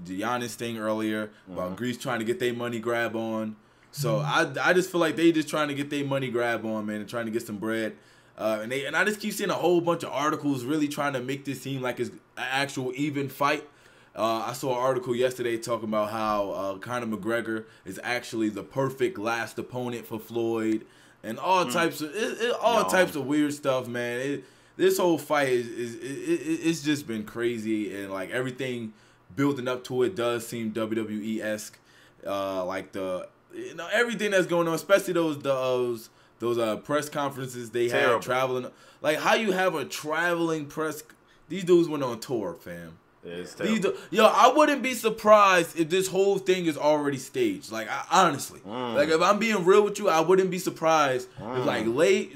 Giannis thing earlier about Greece trying to get their money grab on. So I just feel like they just trying to get their money grab on, man, and trying to get some bread. And I just keep seeing a whole bunch of articles really trying to make this seem like it's an actual even fight. I saw an article yesterday talking about how Conor McGregor is actually the perfect last opponent for Floyd, and all types of weird stuff, man. This whole fight it's just been crazy, and like everything building up to it does seem WWE-esque. Like everything that's going on, especially those press conferences they had traveling. Like how you have a traveling press. These dudes went on tour, fam. I wouldn't be surprised if this whole thing is already staged. Like, honestly, like if I'm being real with you, I wouldn't be surprised if, like,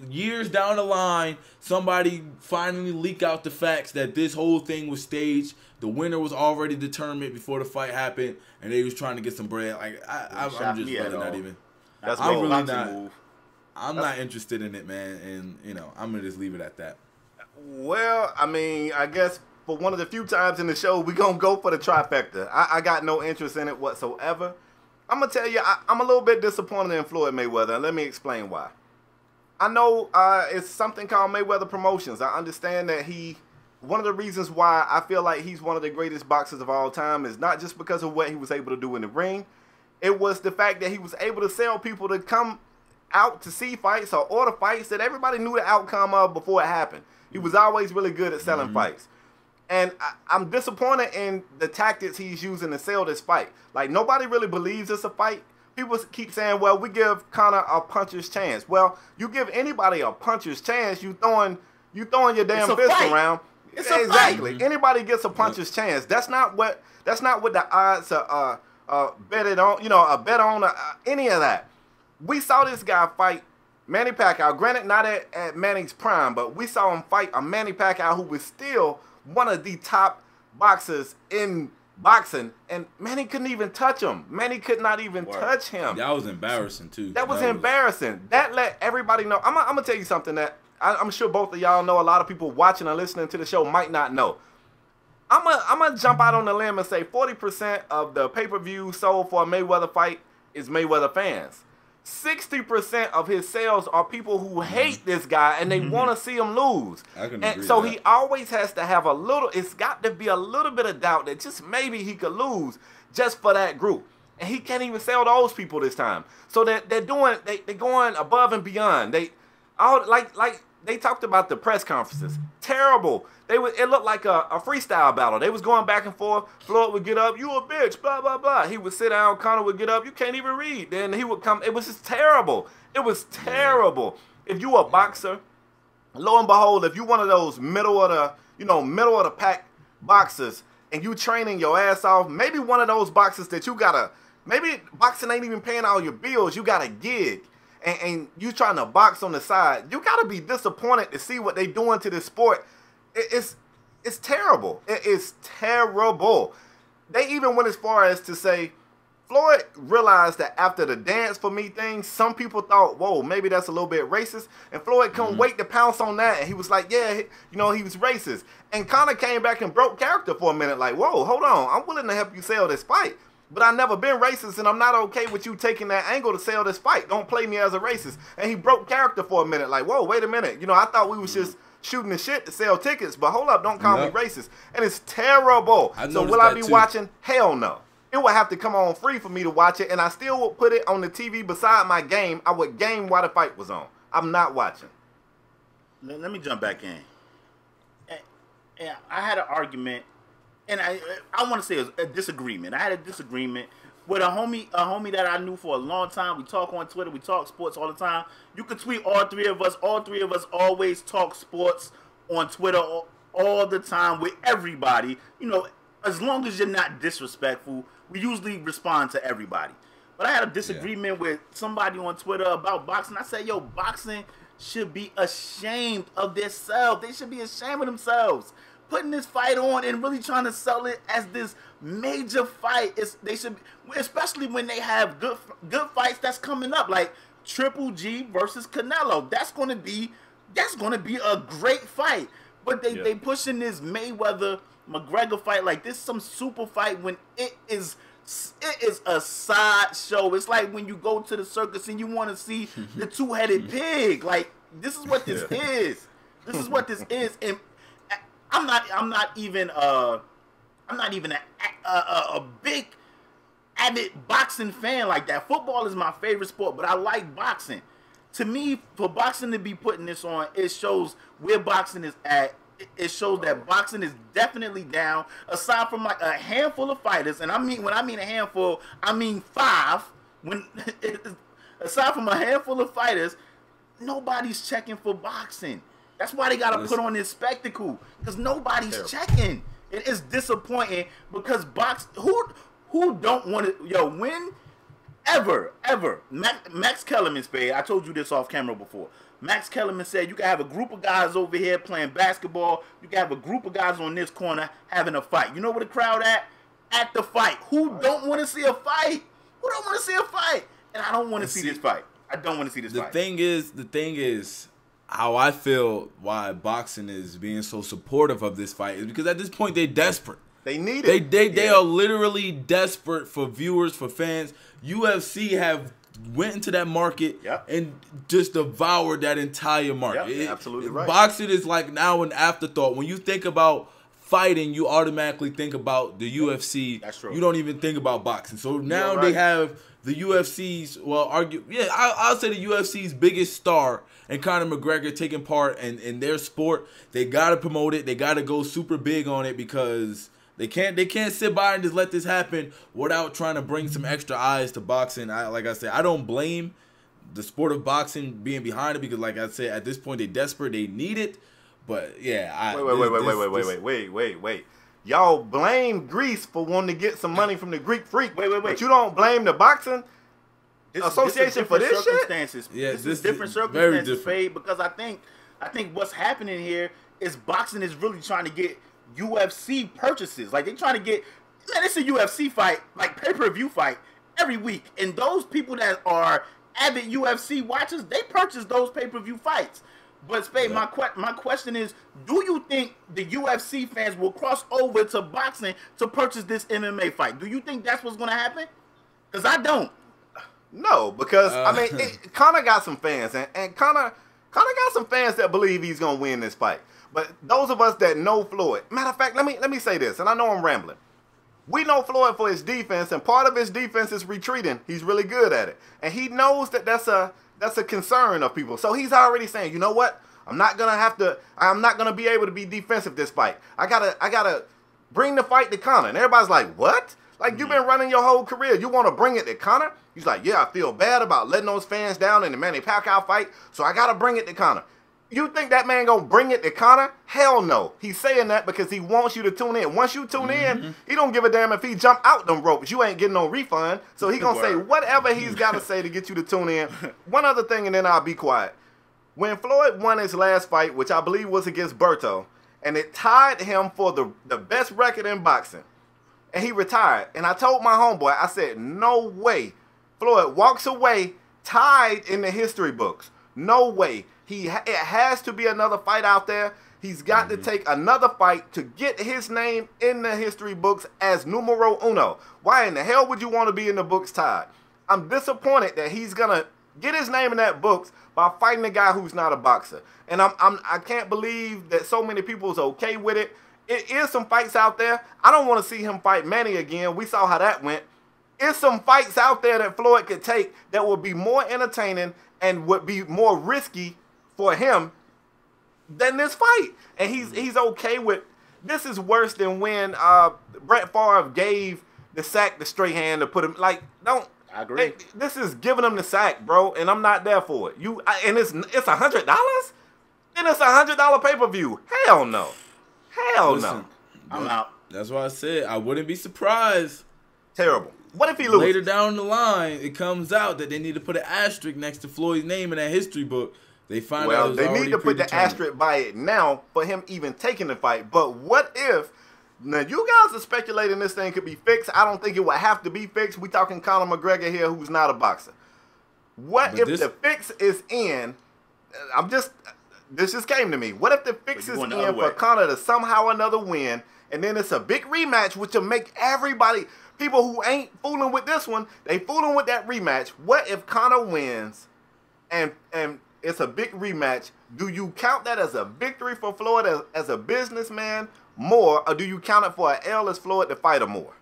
years down the line, somebody finally leak out the facts that this whole thing was staged. The winner was already determined before the fight happened, and they was trying to get some bread. Like, I'm just really not even. I'm really not. I'm not interested in it, man, and I'm gonna just leave it at that. Well, I mean, I guess for one of the few times in the show, we're going to go for the trifecta. I got no interest in it whatsoever. I'm going to tell you, I'm a little bit disappointed in Floyd Mayweather, and let me explain why. I know it's something called Mayweather Promotions. I understand that one of the reasons why I feel like he's one of the greatest boxers of all time is not just because of what he was able to do in the ring. It was the fact that he was able to sell people to come out to see fights or order fights that everybody knew the outcome of before it happened. He was always really good at selling fights. And I'm disappointed in the tactics he's using to sell this fight. Like, nobody really believes it's a fight. People keep saying, well, we give Conor a puncher's chance. Well, you give anybody a puncher's chance, you throwing your damn fist around. It's a exactly. fight. Anybody gets a puncher's chance. That's not what the odds are betted on, a bet on any of that. We saw this guy fight Manny Pacquiao. Granted, not at Manny's prime, but we saw him fight a Manny Pacquiao who was still one of the top boxers in boxing, and Manny couldn't even touch him. Manny could not even touch him. That was embarrassing, too. That was embarrassing. That let everybody know. I'm going to tell you something that I'm sure both of y'all know. A lot of people watching or listening to the show might not know. I'm gonna jump out on the limb and say 40% of the pay-per-view sold for a Mayweather fight is Mayweather fans. 60% of his sales are people who hate this guy and they want to see him lose. I can agree. So he always has to have it's got to be a little bit of doubt that just maybe he could lose just for that group. And he can't even sell those people this time. So they're going above and beyond. They talked about the press conferences. Terrible. It looked like a freestyle battle. They was going back and forth. Floyd would get up, you a bitch, blah, blah, blah. He would sit down, Conor would get up, you can't even read. Then he would come. It was just terrible. It was terrible. If you a boxer, lo and behold, if you one of those middle of the pack boxers and you training your ass off, maybe one of those boxers that maybe boxing ain't even paying all your bills, you got a gig. And you trying to box on the side, you got to be disappointed to see what they doing to this sport. It's terrible. It is terrible. They even went as far as to say, Floyd realized that after the dance for me thing, some people thought, whoa, maybe that's a little bit racist. And Floyd couldn't wait to pounce on that. And he was like, yeah, he was racist. And Conor came back and broke character for a minute like, whoa, hold on. I'm willing to help you sell this fight. But I've never been racist, and I'm not okay with you taking that angle to sell this fight. Don't play me as a racist. And he broke character for a minute, like, whoa, wait a minute. I thought we was just shooting the shit to sell tickets, but hold up, don't call me racist. And it's terrible. So will I be watching? Hell no. It would have to come on free for me to watch it, and I still would put it on the TV beside my game. I would game while the fight was on. I'm not watching. Let me jump back in. And I had an argument. And I want to say it was a disagreement. I had a disagreement with a homie that I knew for a long time. We talk on Twitter. We talk sports all the time. You could tweet all three of us. All three of us always talk sports on Twitter all the time with everybody. As long as you're not disrespectful, we usually respond to everybody. But I had a disagreement with somebody on Twitter about boxing. I said, yo, boxing should be ashamed of themselves. They should be ashamed of themselves. Putting this fight on and really trying to sell it as this major fight. They should, especially when they have good fights that's coming up, like Triple G versus Canelo. That's gonna be a great fight. But they pushing this Mayweather McGregor fight like this some super fight when it is a side show. It's like when you go to the circus and you want to see the two-headed pig. Like, this is what this is. This is what this is. And I'm not even a big avid boxing fan like that. Football is my favorite sport, but I like boxing. To me, for boxing to be putting this on, it shows where boxing is at. It shows that boxing is definitely down. Aside from like a handful of fighters, and when I mean a handful, I mean 5. Aside from a handful of fighters, nobody's checking for boxing. That's why they gotta put on this spectacle, because nobody's checking. It is disappointing because who don't want to win ever. Max Kellerman said, I told you this off camera before. Max Kellerman said you can have a group of guys over here playing basketball. You can have a group of guys on this corner having a fight. You know where the crowd at the fight. Who don't want to see a fight? Who don't want to see a fight? And I don't want to see this fight. I don't want to see this fight. The thing is, how I feel why boxing is being so supportive of this fight is because at this point they're desperate. They need it. They are literally desperate for viewers, for fans. UFC have went into that market and just devoured that entire market. Absolutely right. Boxing is like now an afterthought. When you think about fighting, you automatically think about the UFC. That's true. You don't even think about boxing. So now they have the UFC's, I'll say the UFC's biggest star and Conor McGregor taking part in their sport. They got to promote it. They got to go super big on it because they can't sit by and just let this happen without trying to bring some extra eyes to boxing. Like I said, I don't blame the sport of boxing being behind it because, like I said, at this point they're desperate. They need it. But yeah, wait. Y'all blame Greece for wanting to get some money from the Greek freak. But you don't blame the boxing association for this circumstances. Shit? Yeah, this is different circumstances, Fade, because I think what's happening here is boxing is really trying to get UFC purchases. Like, they're trying to get, man, it's a UFC fight, like pay-per-view fight every week. And those people that are avid UFC watchers, they purchase those pay-per-view fights. But Spade, my question is, do you think the UFC fans will cross over to boxing to purchase this MMA fight? Do you think that's what's going to happen? Because I don't. No, because Conor got some fans, and Conor got some fans that believe he's going to win this fight. But those of us that know Floyd, matter of fact, let me say this, and I know I'm rambling. We know Floyd for his defense, and part of his defense is retreating. He's really good at it, and he knows that that's a concern of people. So he's already saying, you know what? I'm not gonna be able to be defensive this fight. I gotta bring the fight to Conor. And everybody's like, what? Like, you've been running your whole career. You want to bring it to Conor? He's like, yeah, I feel bad about letting those fans down in the Manny Pacquiao fight, so I gotta bring it to Conor. You think that man gonna bring it to Conor? Hell no. He's saying that because he wants you to tune in. Once you tune in, he don't give a damn if he jump out them ropes. You ain't getting no refund. So he gonna say whatever he's got to say to get you to tune in. One other thing, and then I'll be quiet. When Floyd won his last fight, which I believe was against Berto, and it tied him for the best record in boxing, and he retired. And I told my homeboy, I said, no way. Floyd walks away tied in the history books. No way. It has to be another fight out there. He's got to take another fight to get his name in the history books as numero uno. Why in the hell would you want to be in the books tied? I'm disappointed that he's gonna get his name in that books by fighting a guy who's not a boxer. And I can't believe that so many people is okay with it. It is some fights out there. I don't want to see him fight Manny again. We saw how that went. It's some fights out there that Floyd could take that would be more entertaining and would be more risky for him than this fight. And he's okay with this. Is worse than when Brett Favre gave the sack to Strahan to put him, like, don't. I agree. This is giving him the sack, bro, and I'm not there for it. And it's $100? And it's $100 pay-per-view. Hell no. Hell no. I'm out. That's why I said I wouldn't be surprised. Terrible. What if he loses? Later down the line, it comes out that they need to put an asterisk next to Floyd's name in that history book. They find out they need to put the asterisk by it now for him even taking the fight. But what if, now you guys are speculating this thing could be fixed. I don't think it would have to be fixed. We talking Conor McGregor here, who's not a boxer. What if the fix is in, this just came to me. What if the fix is in for Conor to somehow or another win, and then it's a big rematch, which will make everybody, people who ain't fooling with this one, they fooling with that rematch. What if Conor wins and it's a big rematch? Do you count that as a victory for Floyd as a businessman more, or do you count it for an L as Floyd the fighter more?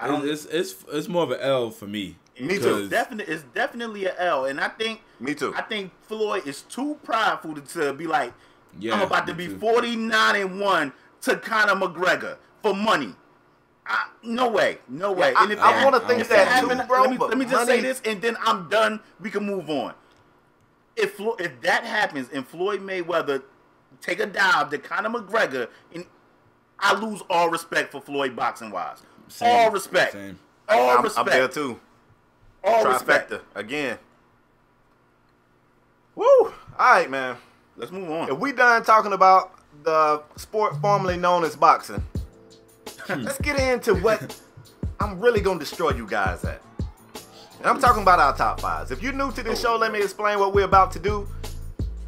It's more of an L for me. Me too. It's definitely an L, and I think me too. I think Floyd is too prideful to be like, I'm about to be 49-1 to Conor McGregor for money. No way. And if I want to think that too, bro. Let me just say this, and then I'm done. We can move on. If that happens and Floyd Mayweather take a dive to Conor McGregor, and I lose all respect for Floyd boxing wise. All respect. All respect. I'm there too. All respect. respect. Again. Woo! All right, man. Let's move on. If we done talking about the sport formerly known as boxing, let's get into what I'm really going to destroy you guys at. And I'm talking about our top fives. If you're new to this show, let me explain what we're about to do.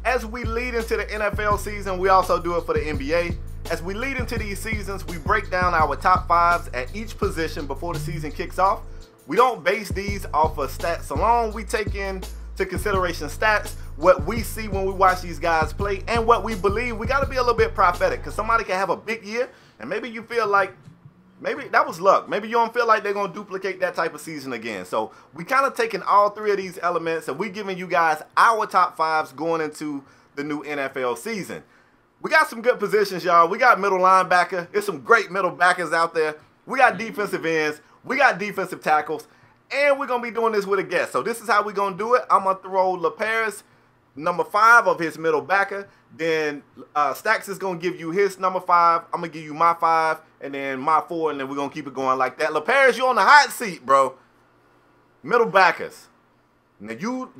As we lead into the NFL season, we also do it for the NBA. As we lead into these seasons, we break down our top fives at each position before the season kicks off. We don't base these off of stats alone. We take into consideration stats, what we see when we watch these guys play, and what we believe. We got to be a little bit prophetic, because somebody can have a big year, and maybe you feel like, maybe that was luck. Maybe you don't feel like they're going to duplicate that type of season again. So we kind of taking all three of these elements, and we giving you guys our top fives going into the new NFL season. We got some good positions, y'all. We got middle linebacker. There's some great middle backers out there. We got defensive ends. We got defensive tackles. And we're going to be doing this with a guest. So this is how we're going to do it. I'm going to throw LaParis, number 5 of his middle backer. Then Stax is going to give you his number 5. I'm going to give you my 5 and then my 4. And then we're going to keep it going like that. LaParis, you're on the hot seat, bro. Middle backers. Now, you're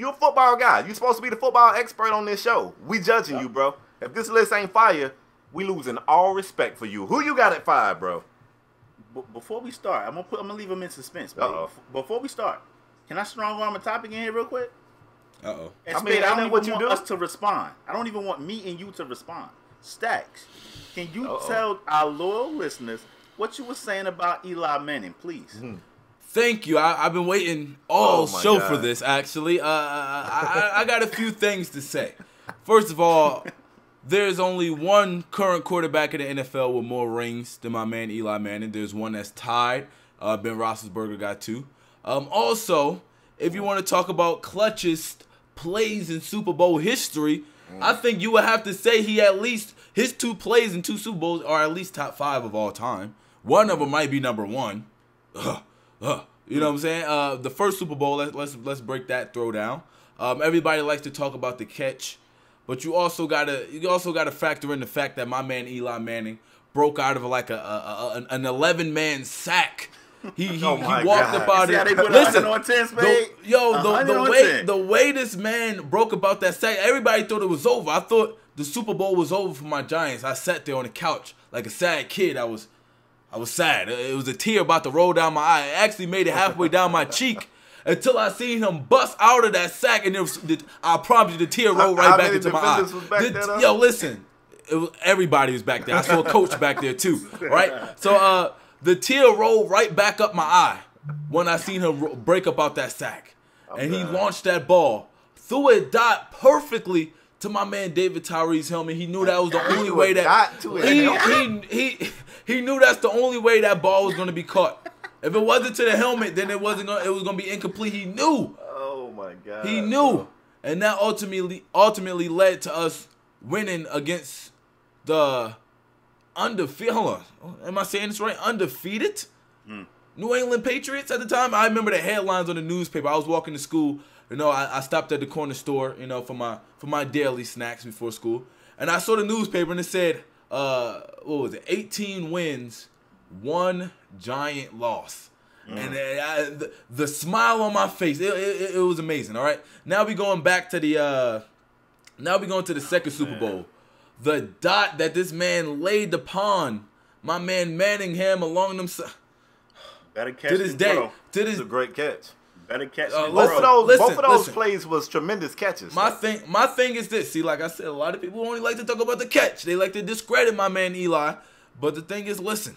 a football guy. You're supposed to be the football expert on this show. We judging you, bro. If this list ain't fire, we losing all respect for you. Who you got at 5, bro? Before we start, I'm gonna leave them in suspense. Before we start, can I strong arm a topic in here real quick? And I don't even want us to respond. I don't even want me and you to respond. Stax, can you tell our loyal listeners what you were saying about Eli Manning, please? Mm-hmm. Thank you. I've been waiting all show for this, actually. I got a few things to say. First of all, there's only one current quarterback in the NFL with more rings than my man Eli Manning. There's one that's tied. Ben Roethlisberger got 2. Also, if you want to talk about clutchest plays in Super Bowl history, I think you would have to say his 2 plays in 2 Super Bowls are at least top 5 of all time. One of them might be number 1. You know what I'm saying? The first Super Bowl, let's break that throwdown. Everybody likes to talk about the catch. But you also gotta factor in the fact that my man Eli Manning broke out of like an 11-man sack. He walked about it. Listen, the way this man broke about that sack, everybody thought it was over. I thought the Super Bowl was over for my Giants. I sat there on the couch like a sad kid. I was sad. It was a tear about to roll down my eye. It actually made it halfway down my cheek. Until I seen him bust out of that sack, and I promise you, the tear rolled right back into my eye. Yo, listen, everybody was back there. I saw a coach back there too, right? So the tear rolled right back up my eye when I seen him break up out that sack, and he launched that ball, threw it dot perfectly to my man David Tyree's helmet. He knew that was the only way that he knew that's the only way that ball was going to be caught. If it wasn't to the helmet, then it was gonna be incomplete. He knew. Oh my God. He knew, and that ultimately led to us winning against the undefeated. Hold on, am I saying this right? Undefeated New England Patriots at the time. I remember the headlines on the newspaper. I was walking to school. You know, I stopped at the corner store. You know, for my daily snacks before school, and I saw the newspaper and it said, what was it? 18 wins. 1 giant loss. And the smile on my face, it was amazing. All right, now we going back to the second Super Bowl. The dot that this man laid upon my man Manningham along them better catch to this day. It's a great catch. Better catch. Both of those plays was tremendous catches. My thing is this. See, like I said, a lot of people only like to talk about the catch. They like to discredit my man Eli. But the thing is, listen.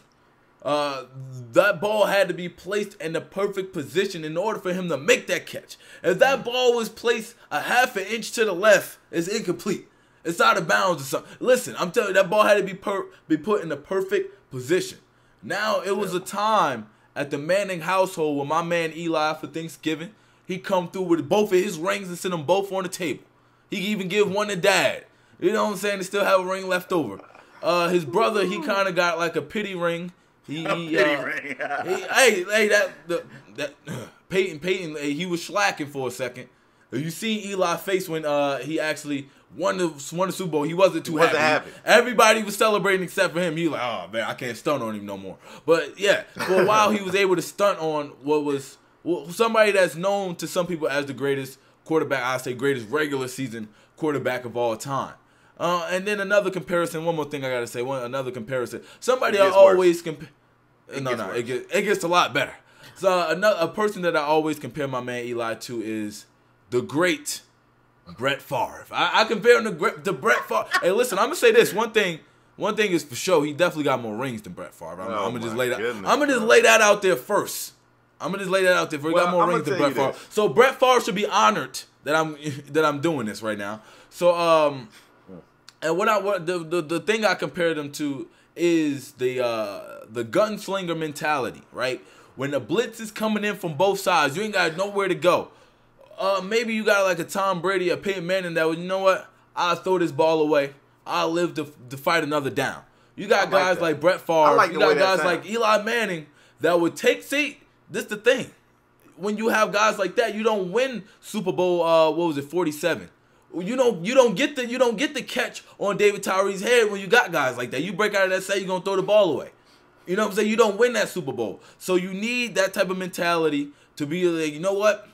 That ball had to be placed in the perfect position in order for him to make that catch. If that ball was placed a half an inch to the left, it's incomplete. It's out of bounds or something. Listen, I'm telling you, that ball had to be put in the perfect position. Now, it was a time at the Manning household with my man Eli for Thanksgiving. He come through with both of his rings and sit them both on the table. He even give one to Dad. You know what I'm saying? They still have a ring left over. His brother, he kind of got like a pity ring. Peyton, he was slacking for a second. You seen Eli's face when he actually won the Super Bowl. He wasn't too happy. Everybody was celebrating except for him. He was like, oh man, I can't stunt on him no more. But yeah, for a while he was able to stunt on somebody that's known to some people as the greatest quarterback. I say greatest regular season quarterback of all time. And then another comparison. One more thing I gotta say. Another comparison. Somebody I always compare. It gets a lot better. So a person that I always compare my man Eli to is the great Brett Favre. I compare him to Brett Favre. Hey, listen, I'm gonna say this one thing. One thing is for sure, he definitely got more rings than Brett Favre. I'm gonna just lay that. I'm gonna just lay that out there first. He got more rings than Brett Favre. So Brett Favre should be honored that I'm doing this right now. So and the thing I compared him to is the gunslinger mentality, right? When the blitz is coming in from both sides, you ain't got nowhere to go. Maybe you got like a Tom Brady, a Peyton Manning that would, you know what? I'll throw this ball away. I'll live to fight another down. You got guys like Brett Favre. You got guys like Eli Manning that would take. See, this is the thing. When you have guys like that, you don't win Super Bowl. 47. You don't get the catch on David Tyree's head when you got guys like that. You break out of that set, you're gonna throw the ball away. You know what I'm saying? You don't win that Super Bowl. So you need that type of mentality to be like, you know what?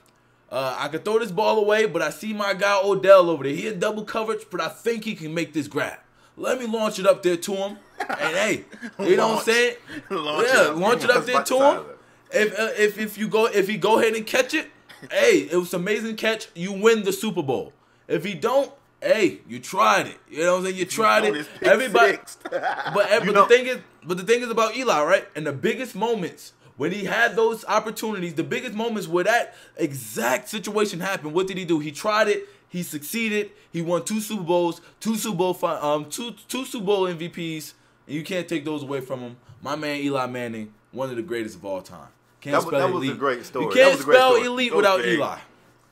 I could throw this ball away, but I see my guy Odell over there. He in double coverage, but I think he can make this grab. Let me launch it up there to him. And hey, you know what I'm saying? Launch it up there to him. If he go ahead and catch it, hey, it was an amazing catch. You win the Super Bowl. If he don't, hey, you tried it. You know what I'm saying? You tried it. Everybody. But the thing is about Eli, right? And the biggest moments when he had those opportunities, the biggest moments where that exact situation happened, what did he do? He tried it. He succeeded. He won 2 Super Bowls, 2 Super Bowl MVPs, and you can't take those away from him. My man Eli Manning, one of the greatest of all time. That was a great story. You can't spell elite without Eli.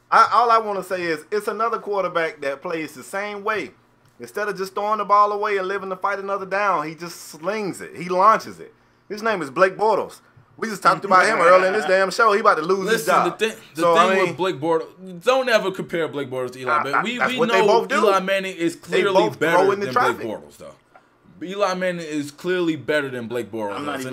All I want to say is it's another quarterback that plays the same way. Instead of just throwing the ball away and living to fight another down, he just slings it. He launches it. His name is Blake Bortles. We just talked about him earlier in this damn show. He about to lose his job. The thing with Blake Bortles, don't ever compare Blake Bortles to Eli Manning. We know Eli Manning is clearly better than Blake Bortles, though. Eli Manning is clearly better than Blake Bortles. So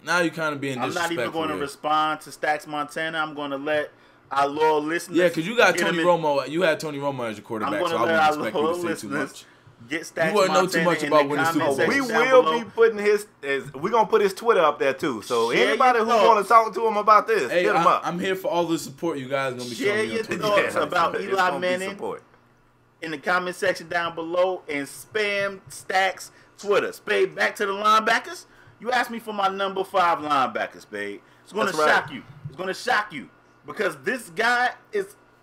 now you kind of being disrespectful. I'm not even going to respond to Stax Montana. I'm going to let our loyal listeners. Yeah, because you got Tony Romo. You had Tony Romo as your quarterback, so I wouldn't expect you to say too much. Get Stax you wouldn't know too much about winning Super Bowl. We will be putting we're gonna put his Twitter up there too. So anybody who want to talk to him about this, hit him up. I'm here for all the support you guys gonna be showing me on Twitter. Share your thoughts about Eli Manning in the comment section down below, and spam Stax Twitter. Spade, back to the linebackers. You asked me for my number 5 linebacker, Spade. It's gonna shock you. It's gonna shock you because this guy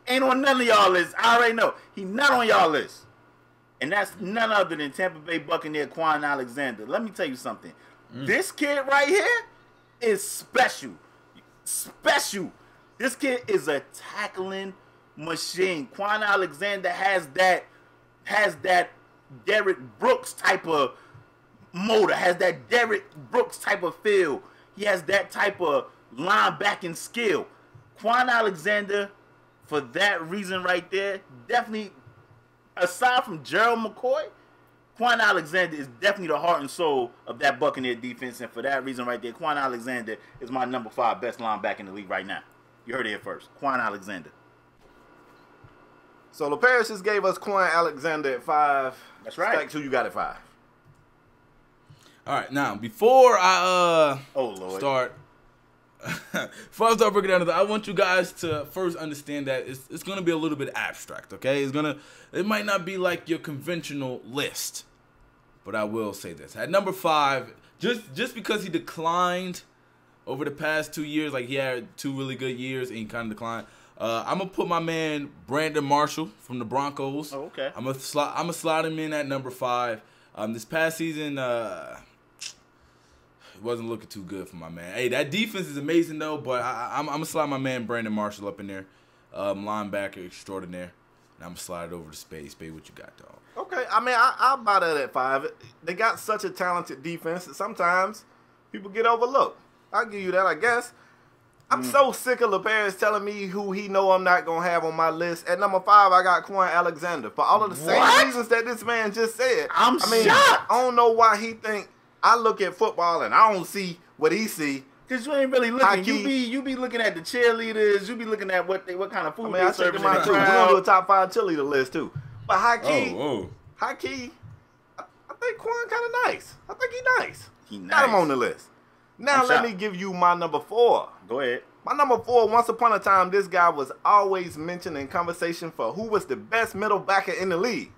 ain't on none of y'all lists. I already know he not on y'all list. And that's none other than Tampa Bay Buccaneer Quan Alexander. Let me tell you something. This kid right here is special. Special. This kid is a tackling machine. Quan Alexander has that Derrick Brooks type of motor, has that Derrick Brooks type of feel. He has that type of linebacking skill. Quan Alexander, for that reason right there, definitely, aside from Gerald McCoy, Quan Alexander is definitely the heart and soul of that Buccaneer defense. And for that reason right there, Quan Alexander is my number 5 best linebacker in the league right now. You heard it here first. Quan Alexander. So LaParrish just gave us Quan Alexander at 5. That's right. Stax, who you got at 5? All right, now before I start breaking down, I want you guys to first understand that it's gonna be a little bit abstract, okay? It might not be like your conventional list, but I will say this: at number 5, just because he declined over the past 2 years, like he had 2 really good years and he kind of declined. I'm gonna put my man Brandon Marshall from the Broncos. Oh, okay. I'm gonna slide him in at number 5. This past season, it wasn't looking too good for my man. Hey, that defense is amazing though, but I'm gonna slide my man Brandon Marshall up in there, linebacker extraordinaire, and I'm gonna slide it over to Spade. Spade, what you got, dog? Okay, I mean I'll buy that at 5. They got such a talented defense that sometimes people get overlooked. I'll give you that, I guess. I'm so sick of LaParrish telling me who he know I'm not going to have on my list. At number 5, I got Quan Alexander. For all of the same reasons that this man just said. I mean, shocked. I don't know why he think I look at football and I don't see what he see. Because you ain't really looking. You be looking at the cheerleaders. You be looking at what kind of food they serving in the crowd. We're going to do a top 5 cheerleader list, too. But high key, I think Quan kind of nice. I think he nice. He nice. Got him on the list. Now let me give you my number 4. Go ahead. My number 4, once upon a time, this guy was always mentioned in conversation for who was the best middle backer in the league.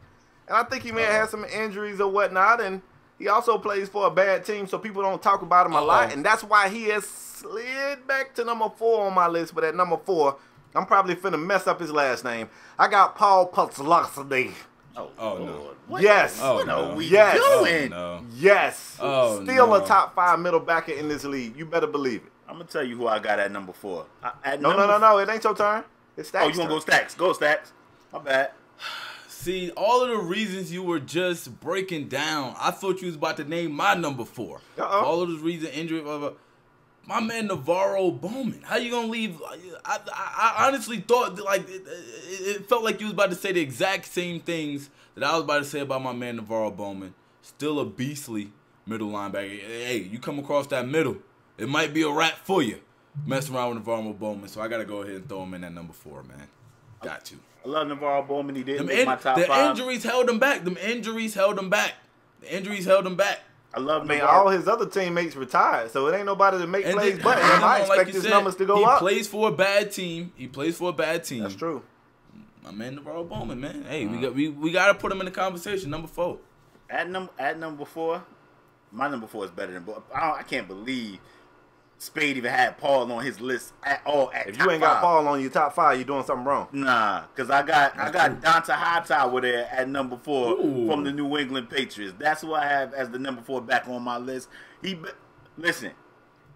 And I think he may have had some injuries or whatnot, and he also plays for a bad team, so people don't talk about him a lot, and that's why he has slid back to number 4 on my list. But at number 4, I'm probably finna mess up his last name. I got Paul Putzlowski. Oh no. What? Yes. What are we Yes. doing? No. Yes. Oh, Still no. a top 5 middle backer in this league. You better believe it. I'm gonna tell you who I got at number 4. No. It ain't your turn. It's Stax. Oh, you wanna go Stax? Go Stax. My bad. See, all of the reasons you were just breaking down, I thought you was about to name my number 4. All of those reasons, injury, blah, blah. My man Navarro Bowman. How you gonna leave? I honestly thought like it felt like you was about to say the exact same things that I was about to say about my man Navarro Bowman. Still a beastly middle linebacker. Hey, you come across that middle, it might be a wrap for you. Messing around with Navarro Bowman, so I gotta go ahead and throw him in at number 4, man. Got to. I love Navarro Bowman. He didn't make my top 5. The injuries held him back. The injuries held him back. I love I mean, Navarro. all his other teammates retired, so it ain't nobody to make And plays then- but him. I like expect you his said, numbers to go he up. plays for a bad team. That's true. My man Navarro Bowman, man. Hey, we gotta put him in the conversation. Number 4. At number 4, my number 4 is better than. I can't believe Spade even had Paul on his list at all. At If top you ain't got 5. Paul on your top 5, you're doing something wrong. Nah, cause I got Donta Hightower there at number 4 Ooh. from the New England Patriots. That's who I have as the number 4 back on my list. Listen,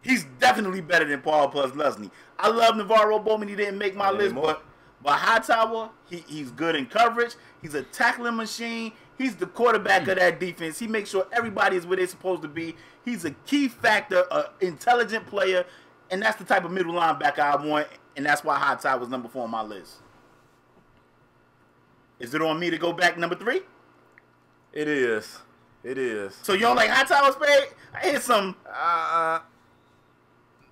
he's definitely better than Paul Putzlowski. I love Navarro Bowman. He didn't make my list, but Hightower, he's good in coverage. He's a tackling machine. He's the quarterback of that defense. He makes sure everybody is where they're supposed to be. He's a key factor, an intelligent player, and that's the type of middle linebacker I want, and that's why Hightower was number 4 on my list. Is it on me to go back number 3? It is. It is. So you don't like Hightower, Spade? I hear some.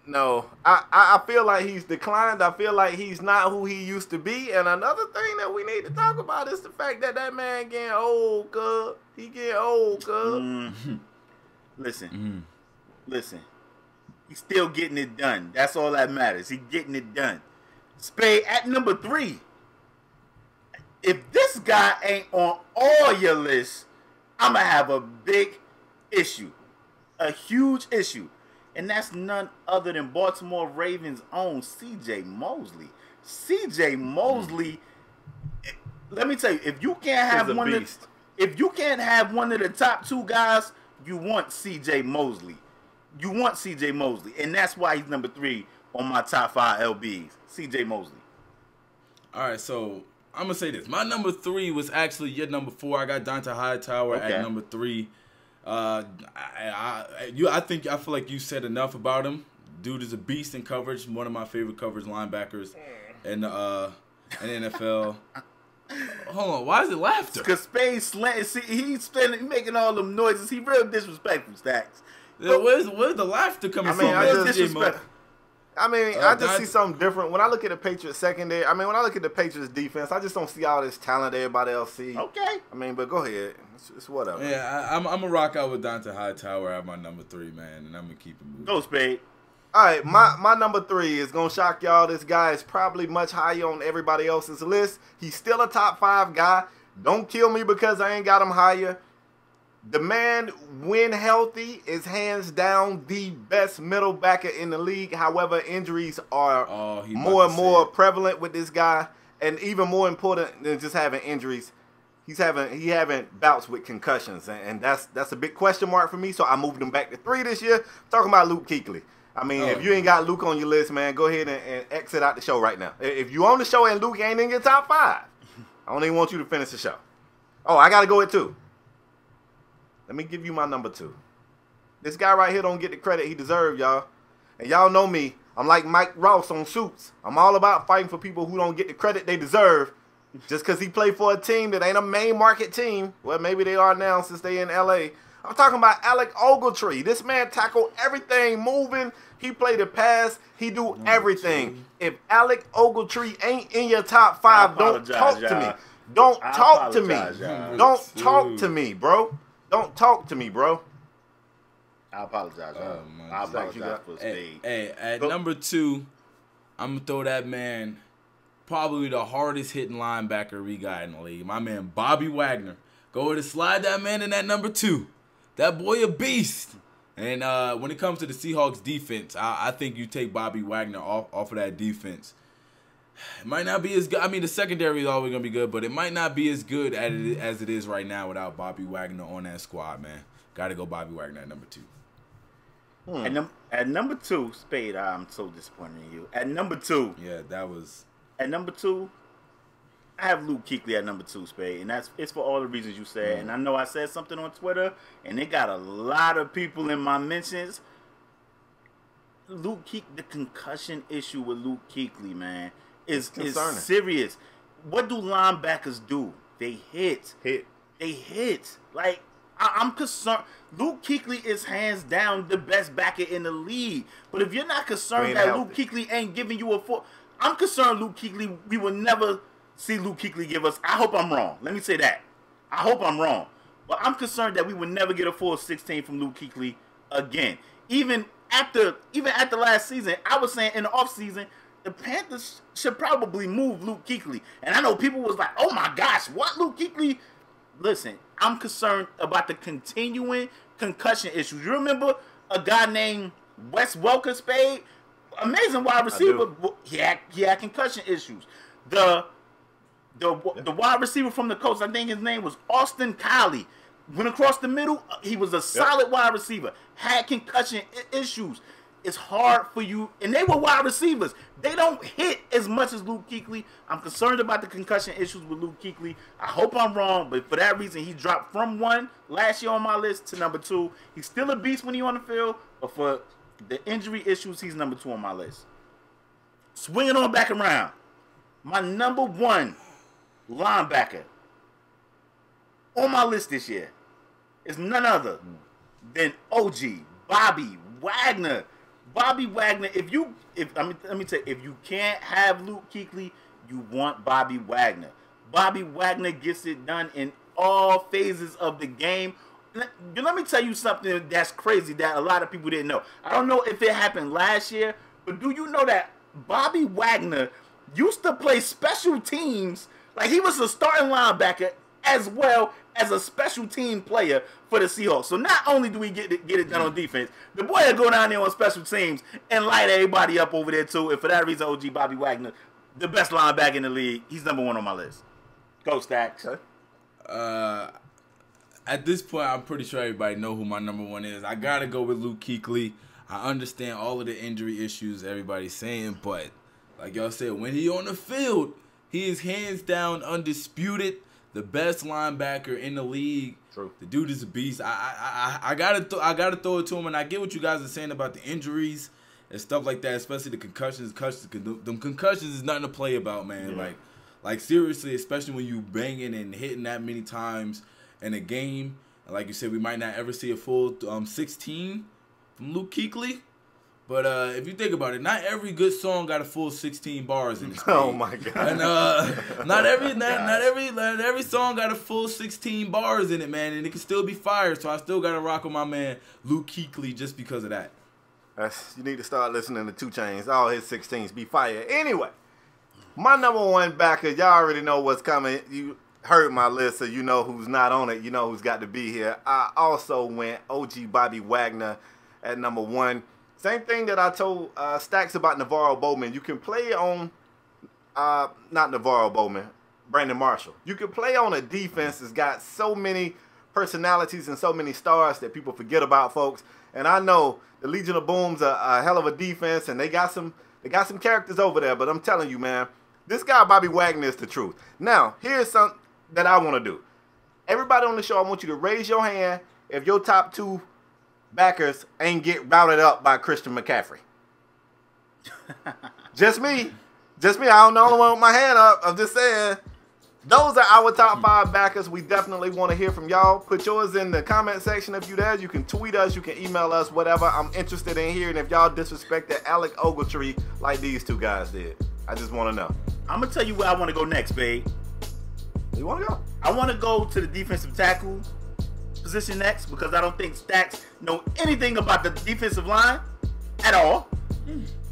No. I feel like he's declined. I feel like he's not who he used to be. And another thing that we need to talk about is the fact that man getting old, cuz. He getting old, cuz. Listen. He's still getting it done. That's all that matters. He's getting it done. Spade at number 3. If this guy ain't on all your lists, I'm going to have a big issue. A huge issue. And that's none other than Baltimore Ravens' own C.J. Mosley. C.J. Mosley, let me tell you, if you can't have one of the top 2 guys, you want C.J. Mosley. And that's why he's number 3 on my top 5 LBs. C.J. Mosley. All right, so I'm gonna say this. My number 3 was actually your number 4. I got Donta Hightower at number 3. I feel like you said enough about him. Dude is a beast in coverage. One of my favorite coverage linebackers in the NFL. Hold on, why is it laughter? Because Spade slant. See, he's making all them noises. He real disrespectful, Stax. Where's the laughter coming from? I just see something different. When I look at the Patriots secondary, when I look at the Patriots defense, I just don't see all this talent everybody else see. Okay. But go ahead. It's whatever. Yeah, I'm going to rock out with Donta Hightower at my number 3, man, and I'm going to keep it moving. Go, Spade. All right, my number 3 is going to shock y'all. This guy is probably much higher on everybody else's list. He's still a top 5 guy. Don't kill me because I ain't got him higher. The man, when healthy, is hands down the best middle backer in the league. However, injuries are more and more prevalent with this guy. And even more important than just having injuries, he having bouts with concussions. And that's a big question mark for me. So I moved him back to 3 this year. Talking about Luke Kuechly. If you ain't got Luke on your list, man, go ahead and exit out the show right now. If you on the show and Luke ain't in your top 5, I don't even want you to finish the show. Oh, I got to go at 2. Let me give you my number 2. This guy right here don't get the credit he deserves, y'all. And y'all know me. I'm like Mike Ross on Suits. I'm all about fighting for people who don't get the credit they deserve just because he played for a team that ain't a main market team. Well, maybe they are now since they in L.A. I'm talking about Alec Ogletree. This man tackled everything moving. He played the pass. He do everything. If Alec Ogletree ain't in your top 5, don't talk to me. Don't talk to me. Don't talk to me, bro. Don't talk to me, bro. I apologize, y'all. I apologize for Spade. Hey, at number 2, I'm going to throw that man, probably the hardest hitting linebacker we got in the league. My man, Bobby Wagner. Go ahead and slide that man in that number 2. That boy a beast. And when it comes to the Seahawks defense, I think you take Bobby Wagner off of that defense. It might not be as good. I mean, the secondary is always going to be good, but it might not be as good as it is right now without Bobby Wagner on that squad, man. Got to go Bobby Wagner at number 2. At number 2, Spade, I'm so disappointed in you. At number 2. Yeah, that was... At number 2, I have Luke Kuechly at number 2, Spade, and it's for all the reasons you said. And I know I said something on Twitter, and it got a lot of people in my mentions. The concussion issue with Luke Kuechly, man, is serious. What do linebackers do? They hit. They hit. Like, I'm concerned. Luke Kuechly is hands down the best backer in the league. But if you're not concerned that Luke Kuechly ain't giving you a full, I'm concerned Luke Kuechly, we will never see Luke Kuechly give us. I hope I'm wrong. Let me say that. I hope I'm wrong. But I'm concerned that we will never get a full 16 from Luke Kuechly again. Even after last season, I was saying in the offseason, the Panthers should probably move Luke Kuechly. And I know people was like, oh my gosh, what, Luke Kuechly? Listen, I'm concerned about the continuing concussion issues. You remember a guy named Wes Welker, Spade? Amazing wide receiver. He had concussion issues. The wide receiver from the Colts, I think his name was Austin Collie. Went across the middle. He was a solid wide receiver. Had concussion issues. It's hard for you. And they were wide receivers. They don't hit as much as Luke Kuechly. I'm concerned about the concussion issues with Luke Kuechly. I hope I'm wrong, but for that reason, he dropped from 1 last year on my list to number 2. He's still a beast when he's on the field, but for the injury issues, he's number 2 on my list. Swinging on back around. My number 1 linebacker on my list this year is none other than OG Bobby Wagner. Bobby Wagner, if you can't have Luke Kuechly, you want Bobby Wagner. Bobby Wagner gets it done in all phases of the game. Let me tell you something that's crazy that a lot of people didn't know. I don't know if it happened last year, but do you know that Bobby Wagner used to play special teams? Like, he was a starting linebacker as well as a special team player for the Seahawks. So not only do we get it done on defense, the boy will go down there on special teams and light everybody up over there too. And for that reason, OG Bobby Wagner, the best linebacker in the league, he's number 1 on my list. Go Stax. At this point, I'm pretty sure everybody know who my number 1 is. I gotta go with Luke Kuechly. I understand all of the injury issues everybody's saying, but like y'all said, when he on the field, he is hands down undisputed the best linebacker in the league. True. The dude is a beast. I gotta throw it to him, and I get what you guys are saying about the injuries and stuff like that, especially the concussions. Them concussions is nothing to play about, man. Yeah. Like seriously, especially when you banging and hitting that many times in a game. And like you said, we might not ever see a full 16 from Luke Kuechly. But if you think about it, not every good song got a full 16 bars in it. Oh my god! And not every song got a full 16 bars in it, man. And it can still be fire. So I still gotta rock with my man Luke Kuechly just because of that. You need to start listening to 2 Chainz. All his 16s be fire. Anyway, my number 1 backer. Y'all already know what's coming. You heard my list, so you know who's not on it. You know who's got to be here. I also went OG Bobby Wagner at number 1. Same thing that I told Stax about Navarro Bowman. You can play on, not Navarro Bowman, Brandon Marshall. You can play on a defense that's got so many personalities and so many stars that people forget about, folks. And I know the Legion of Boom's a hell of a defense, and they got some characters over there. But I'm telling you, man, this guy Bobby Wagner is the truth. Now, here's something that I want to do. Everybody on the show, I want you to raise your hand if your top 2 backers ain't get routed up by Christian McCaffrey. Just me. I'm the only one with my hand up. I'm just saying. Those are our top 5 backers. We definitely want to hear from y'all. Put yours in the comment section if you there. You can tweet us. You can email us. Whatever. I'm interested in hearing if y'all disrespected Alec Ogletree like these 2 guys did. I just want to know. I'm going to tell you where I want to go next, babe. You want to go? I want to go to the defensive tackle position next because I don't think Stax know anything about the defensive line at all.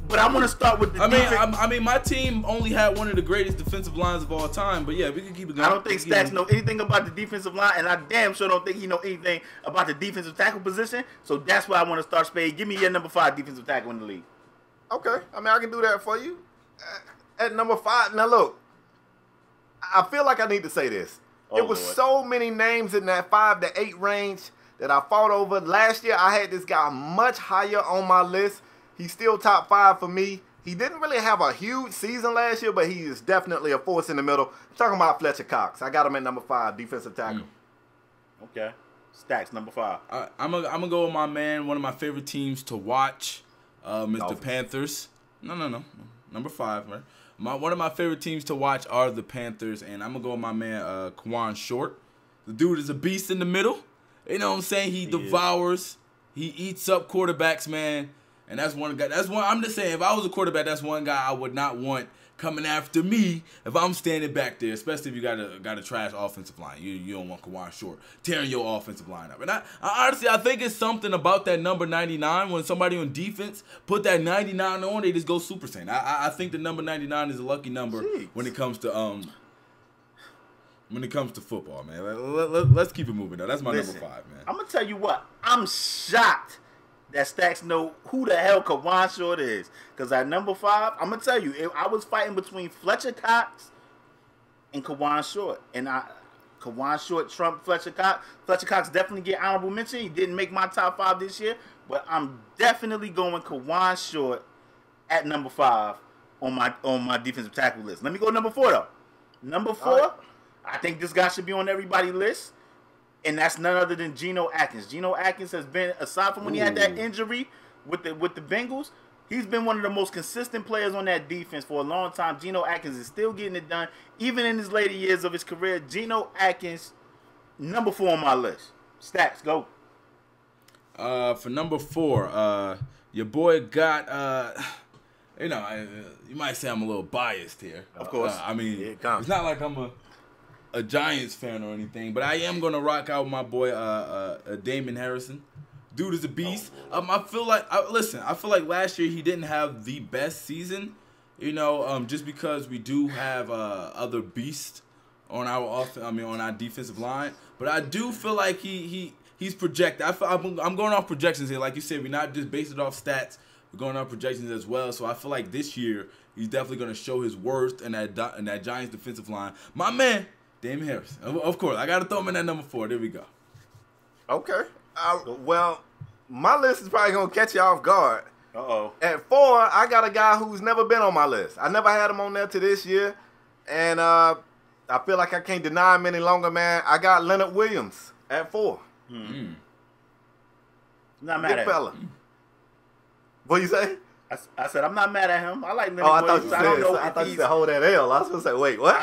But I want to start with the defense. I mean, my team only had one of the greatest defensive lines of all time. But yeah, we can keep it going. I don't think Stax know anything about the defensive line, and I damn sure don't think he know anything about the defensive tackle position. So that's why I want to start Spade. Give me your number 5 defensive tackle in the league. Okay. I mean, I can do that for you. At number 5, now look, I feel like I need to say this. It was so many names in that 5 to 8 range that I fought over. Last year, I had this guy much higher on my list. He's still top 5 for me. He didn't really have a huge season last year, but he is definitely a force in the middle. I'm talking about Fletcher Cox. I got him at number 5, defensive tackle. Okay. Stax, number 5. I'm gonna go with my man, one of my favorite teams to watch, the Panthers. No. Number 5, right? One of my favorite teams to watch are the Panthers, and I'm gonna go with my man, Kawhi Short. The dude is a beast in the middle. You know what I'm saying? He devours. He eats up quarterbacks, man. And that's one guy. I'm just saying, if I was a quarterback, that's one guy I would not want coming after me if I'm standing back there, especially if you got a trash offensive line. You don't want Kawhi Short tearing your offensive line up. And I honestly, I think it's something about that number 99. When somebody on defense put that 99 on, they just go Super Saiyan. I think the number 99 is a lucky number when it comes to football, man. Let's keep it moving, though. That's my number 5, man. I'm gonna tell you what. I'm shocked that Stax know who the hell Kawhi Short is. Because at number 5, I'm going to tell you, I was fighting between Fletcher Cox and Kawhi Short. And Kawhi Short trumped Fletcher Cox. Fletcher Cox definitely get honorable mention. He didn't make my top 5 this year. But I'm definitely going Kawhi Short at number 5 on my defensive tackle list. Let me go number 4, though. Number 4, I think this guy should be on everybody's list. And that's none other than Geno Atkins. Geno Atkins has been, aside from when he had that injury with the Bengals, he's been one of the most consistent players on that defense for a long time. Geno Atkins is still getting it done, even in his later years of his career. Geno Atkins, number 4 on my list. Stax, go. For number 4, your boy got, you might say I'm a little biased here. Of course. I mean, it's not like I'm a Giants fan or anything, but I am gonna rock out with my boy Damon Harrison. Dude is a beast. I feel like last year he didn't have the best season, just because we do have other beasts on on our defensive line. But I do feel like he's projected. I'm going off projections here, like you said. We're not just based it off stats. We're going off projections as well. So I feel like this year he's definitely gonna show his worth in that Giants defensive line. My man, Damon Harrison. Of course, I got to throw him in at number 4. There we go. Okay. Well, my list is probably going to catch you off guard. Uh-oh. At 4, I got a guy who's never been on my list. I never had him on there to this year. And I feel like I can't deny him any longer, man. I got Leonard Williams at 4. Not mad Big at fella. What you say? I said I'm not mad at him. I like Leonard Williams. I thought you said hold that L. I was going to say, wait, what?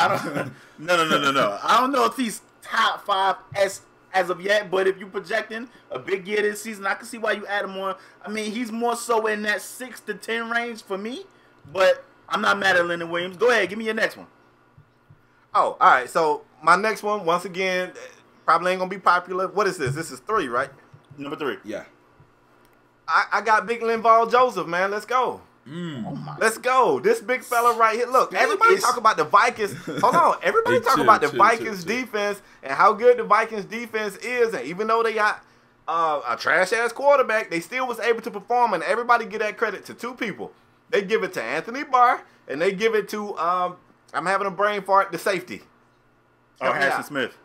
No. I don't know if he's top 5 as of yet, but if you're projecting a big year this season, I can see why you add him on. I mean, he's more so in that 6 to 10 range for me, but I'm not mad at Leonard Williams. Go ahead, give me your next one. Oh, all right. So my next one, once again, probably ain't going to be popular. What is this? This is 3, right? Number 3. Yeah. I got Big Linval Joseph, man. Let's go. Let's go. This big fella right here. Look, everybody talk about the Vikings. Hold on. Everybody talk about the Vikings defense and how good the Vikings defense is. And even though they got a trash-ass quarterback, they still was able to perform. And everybody give that credit to 2 people. They give it to Anthony Barr, and they give it to, I'm having a brain fart, the safety. Harrison Smith.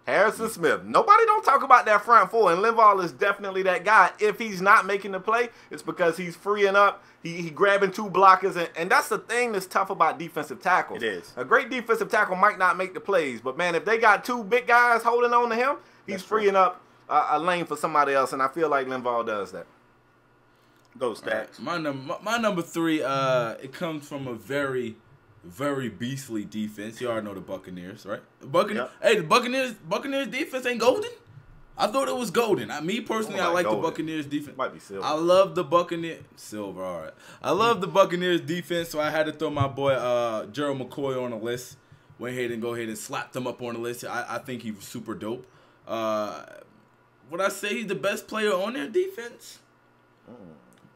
Harrison Smith. Nobody don't talk about that front 4, and Linval is definitely that guy. If he's not making the play, it's because he's freeing up. He grabbing 2 blockers, and that's the thing that's tough about defensive tackles. It is. A great defensive tackle might not make the plays, but, man, if they got 2 big guys holding on to him, he's freeing up a lane for somebody else, and I feel like Linval does that. Go, Stax. My number 3, it comes from a very, very beastly defense. You already know the Buccaneers, right? Hey, the Buccaneers defense ain't golden. I thought it was golden. Me personally, I like golden. The Buccaneers defense. Might be silver. I love the Buccaneers. Silver, all right. I love the Buccaneers defense, so I had to throw my boy Gerald McCoy on the list. Went ahead and slapped him up on the list. I think he's super dope. Would I say he's the best player on their defense?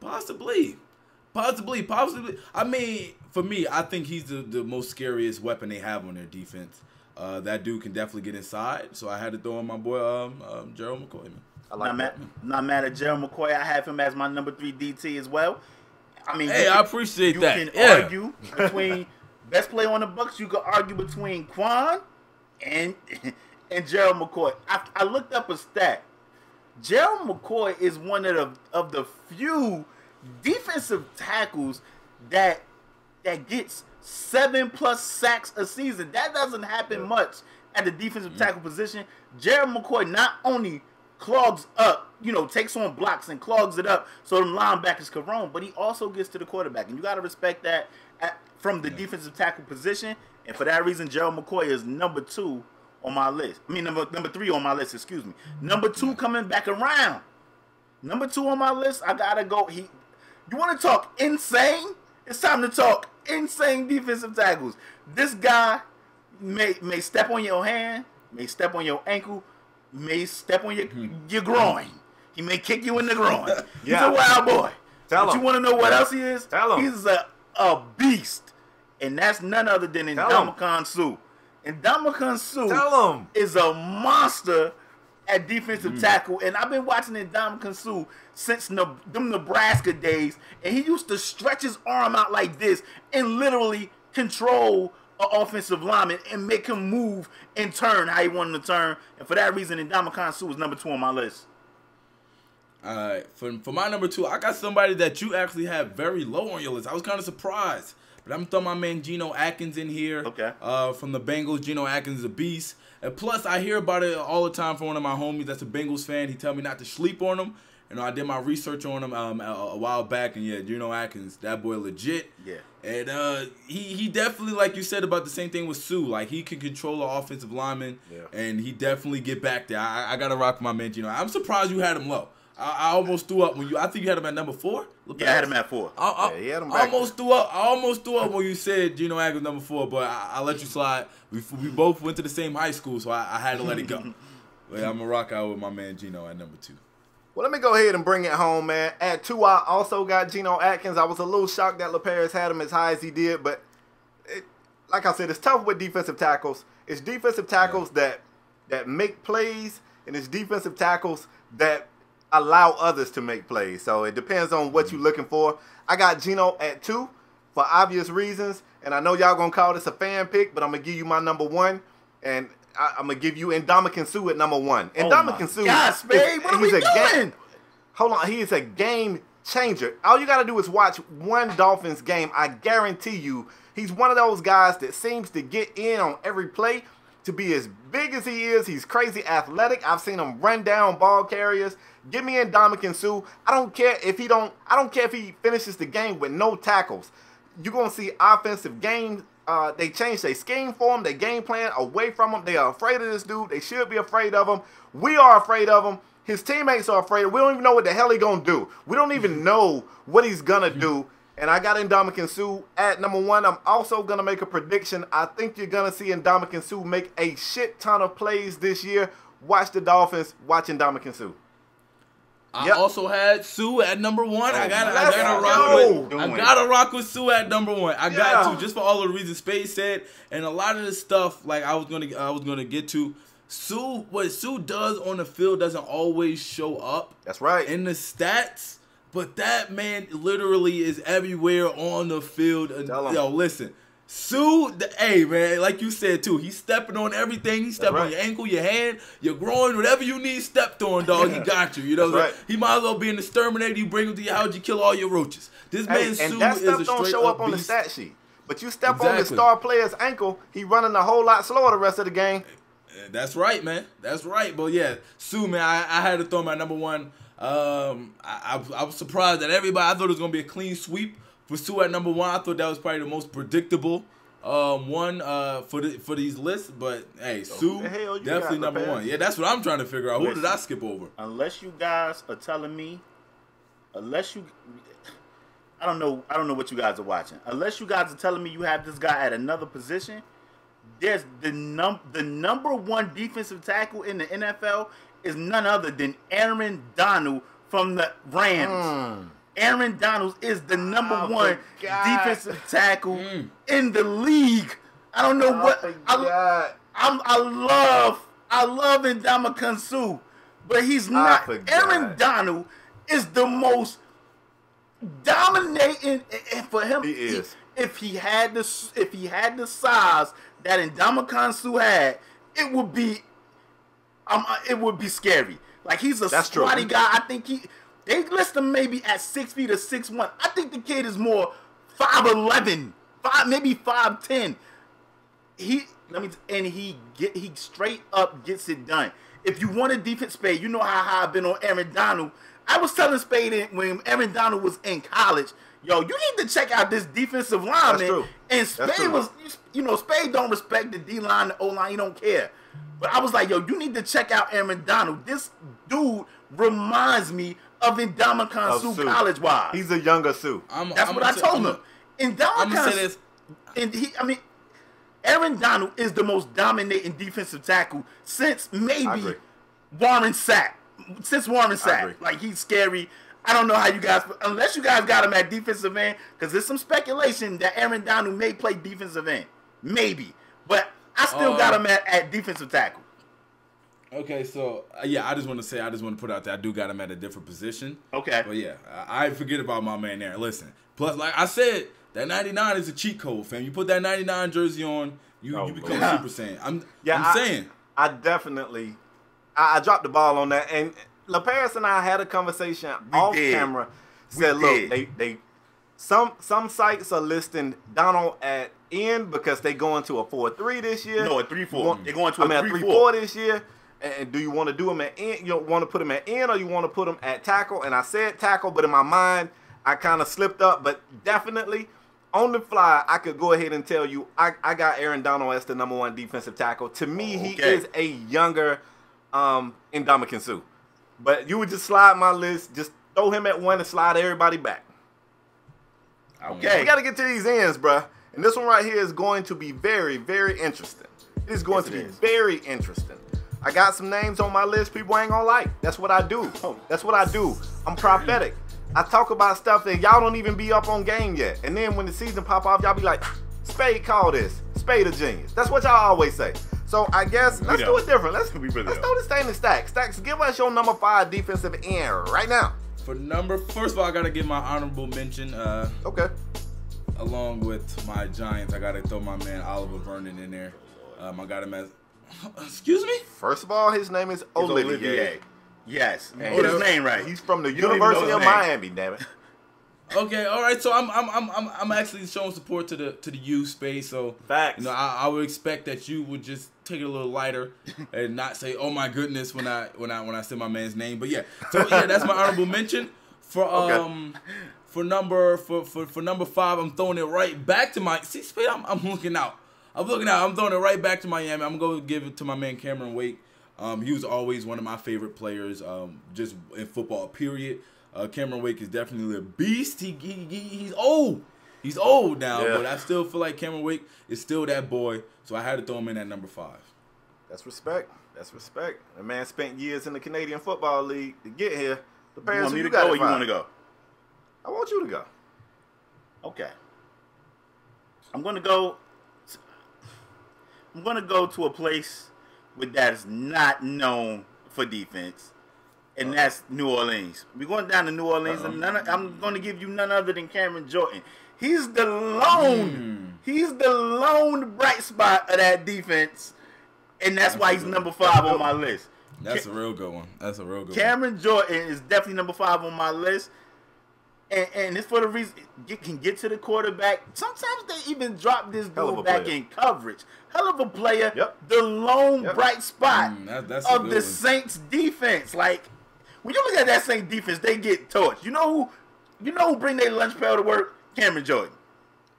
Possibly. Possibly. I mean, for me, I think he's the most scariest weapon they have on their defense. That dude can definitely get inside, so I had to throw in my boy Gerald McCoy, man. Not mad at Gerald McCoy. I have him as my number 3 DT as well. I mean, I appreciate that. You can argue between best player on the Bucks. You could argue between Quan and Gerald McCoy. I looked up a stat. Gerald McCoy is one of the few defensive tackles that gets 7+ sacks a season. That doesn't happen much at the defensive tackle position. Gerald McCoy not only clogs up, takes on blocks and clogs it up so them linebackers can roam, but he also gets to the quarterback. And you got to respect that from the defensive tackle position. And for that reason, Gerald McCoy is number 2 on my list. I mean, number 3 on my list, excuse me. Number 2 coming back around. Number 2 on my list, I got to go. You want to talk insane? It's time to talk insane defensive tackles. This guy may step on your hand, may step on your ankle, may step on your groin. He may kick you in the groin. He's a wild boy. But you want to know what else he is? He's a beast. And that's none other than Ndamukong Suh. Ndamukong Suh is a monster at defensive tackle. And I've been watching Ndamukong Suh since them Nebraska days. And he used to stretch his arm out like this and literally control an offensive lineman and make him move and turn how he wanted to turn. And for that reason, Ndamukong Suh is number 2 on my list. All right. For my number 2, I got somebody that you actually have very low on your list. I was kind of surprised. But I'm throwing my man Geno Atkins in here. Okay. From the Bengals. Geno Atkins is a beast. And plus, I hear about it all the time from one of my homies that's a Bengals fan. He tell me not to sleep on him. I did my research on him a while back, and Geno Atkins, that boy legit. Yeah. And he definitely, like you said about the same thing with Suh, like he can control an offensive lineman, and he definitely get back there. I gotta rock with my man Geno. I'm surprised you had him low. I almost threw up when I think you had him at number 4. Yeah, I had him at 4. He had him I almost threw up when you said Geno Atkins number 4, but I let you slide. We both went to the same high school, so I had to let it go. But I'm gonna rock out with my man Geno at number 2. Well, let me go ahead and bring it home, man. At 2, I also got Geno Atkins. I was a little shocked that LaParis had him as high as he did, but like I said, it's tough with defensive tackles. It's defensive tackles that make plays, and it's defensive tackles that allow others to make plays. So it depends on what you're looking for. I got Geno at 2 for obvious reasons, and I know y'all gonna call this a fan pick, but I'm gonna give you my number 1, and I'm gonna give you Ndamukong Suh at number 1. Ndamukong Suh, gosh, babe, what are we doing? Hold on, he is a game changer. All you gotta do is watch one Dolphins game. I guarantee you, he's one of those guys that seems to get in on every play. To be as big as he is, he's crazy athletic. I've seen him run down ball carriers. Give me Ndamukong Suh. I don't care if he finishes the game with no tackles. You're gonna see offensive game. They changed their scheme for him, their game plan away from him. They are afraid of this dude. They should be afraid of him. We are afraid of him. His teammates are afraid. We don't even know what the hell he's gonna do. We don't even know what he's gonna do. And I got Ndamukong Suh at number 1. I'm also going to make a prediction. I think you're going to see Ndamukong Suh make a shit ton of plays this year. Watch the Dolphins. Watch Ndamukong Suh. I also had Suh at number 1. I gotta rock with Suh at number 1. I got to, just for all the reasons Spade said, and a lot of the stuff like I was gonna get to. What Suh does on the field doesn't always show up. That's right. In the stats. But that man literally is everywhere on the field. Yo, listen. Suh, hey, man, like you said, too, he's stepping on everything. He's stepping on your ankle, your hand, your groin, whatever you need stepped on, dog. He got you. You know, right. He might as well be an exterminator. You bring him to your house, you kill all your roaches. This man, Suh, and that is stuff a don't straight show up up on the beast. stat sheet. But you step on the star player's ankle, he running a whole lot slower the rest of the game. That's right, man. That's right. But, yeah, Suh, man, I had to throw him at number 1. I was surprised that everybody. I thought it was gonna be a clean sweep for Suh at number 1. I thought that was probably the most predictable one for these lists. But hey, Suh definitely number 1. Yeah, that's what I'm trying to figure out. Who did I skip over? Unless you guys are telling me, I don't know what you guys are watching. Unless you guys are telling me you have this guy at another position, there's the number 1 defensive tackle in the NFL. Is none other than Aaron Donald from the Rams. Aaron Donald is the number one forgot. defensive tackle in the league. I don't know what I love Ndamukong Suh, but he's not. Aaron Donald is the most dominating, and for him, he is. If he had the size that Ndamukong Suh had, it would be scary. Like, he's a squatty guy. I think they list him maybe at 6 feet or 6'1". I think the kid is more 5'11", maybe 5'10". He straight up gets it done. If you want a defense, Spade, you know how high I've been on Aaron Donald. I was telling Spade when Aaron Donald was in college, yo, you need to check out this defensive lineman. That's true. And Spade was, Spade don't respect the D-line, the O-line, he don't care. But I was like, yo, you need to check out Aaron Donald. This dude reminds me of Ndamukong Suh college-wise. He's a younger Suh. That's what I told him. Ndamukong, Aaron Donald is the most dominating defensive tackle since maybe Warren Sapp. Like, he's scary. I don't know how you guys, unless you guys got him at defensive end, because there's some speculation that Aaron Donald may play defensive end. Maybe. But I still got him at defensive tackle. Okay, so, I just want to put out there, I do got him at a different position. Okay. But yeah, I forget about my man there. Listen, plus, like I said, that 99 is a cheat code, fam. You put that 99 jersey on, you become Super Saiyan. I'm saying. I definitely, I dropped the ball on that. And LaParis and I had a conversation off camera. Said, look, some sites are listing Donald at end because they going to a 4-3 this year. No, a 3-4. They're going to a 3-4 this year. And do you want to do him at end? You want to put him at end, or you want to put him at tackle? And I said tackle, but in my mind, I kind of slipped up. But definitely, on the fly, I could go ahead and tell you I got Aaron Donald as the number one defensive tackle. To me, he is a younger Ndamukong Suh. But you would just slide my list, just throw him at 1 and slide everybody back. Okay. We got to get to these ends, bruh. And this one right here is going to be very, very interesting. It is going to be very interesting. I got some names on my list people ain't going to like. That's what I do. That's what I do. I'm prophetic. I talk about stuff that y'all don't even be up on game yet. And then when the season pop off, y'all be like, Spade call this. Spade a genius. That's what y'all always say. So I guess let's do it different. Let's throw this thing to Stax. Stax, give us your number 5 defensive end right now. First of all, I got to give my honorable mention. Okay. Along with my Giants, I got to throw my man Oliver Vernon in there. I got him as, excuse me? First of all, his name is Olivier. Yes. Get his name right. He's from the University of Miami, damn it. Okay, all right. So I'm actually showing support to the youth space. So facts. I would expect that you would just take it a little lighter and not say, "Oh my goodness," when I say my man's name. But yeah, so yeah, that's my honorable mention for for number 5. I'm throwing it right back to my Spade. I'm looking out. I'm throwing it right back to Miami. I'm going to give it to my man Cameron Wake. He was always one of my favorite players, just in football, period. Cameron Wake is definitely a beast. He's old. He's old now, but I still feel like Cameron Wake is still that boy. So I had to throw him in at number 5. That's respect. That's respect. The man spent years in the Canadian Football League to get here. The you want me to go or you want to go? I want you to go. Okay. I'm going to go to a place that is not known for defense, and that's New Orleans. We're going down to New Orleans, and I'm going to give you none other than Cameron Jordan. He's the lone bright spot of that defense, and that's why he's number 5 on my list. That's a real good one. Cameron Jordan is definitely number 5 on my list. And it's for the reason you can get to the quarterback. Sometimes they even drop this dude back in coverage. Hell of a player. Yep. The lone bright spot that's of the Saints defense. Like, when you look at that Saints defense, they get torched. You know who bring their lunch pail to work? Cameron Jordan.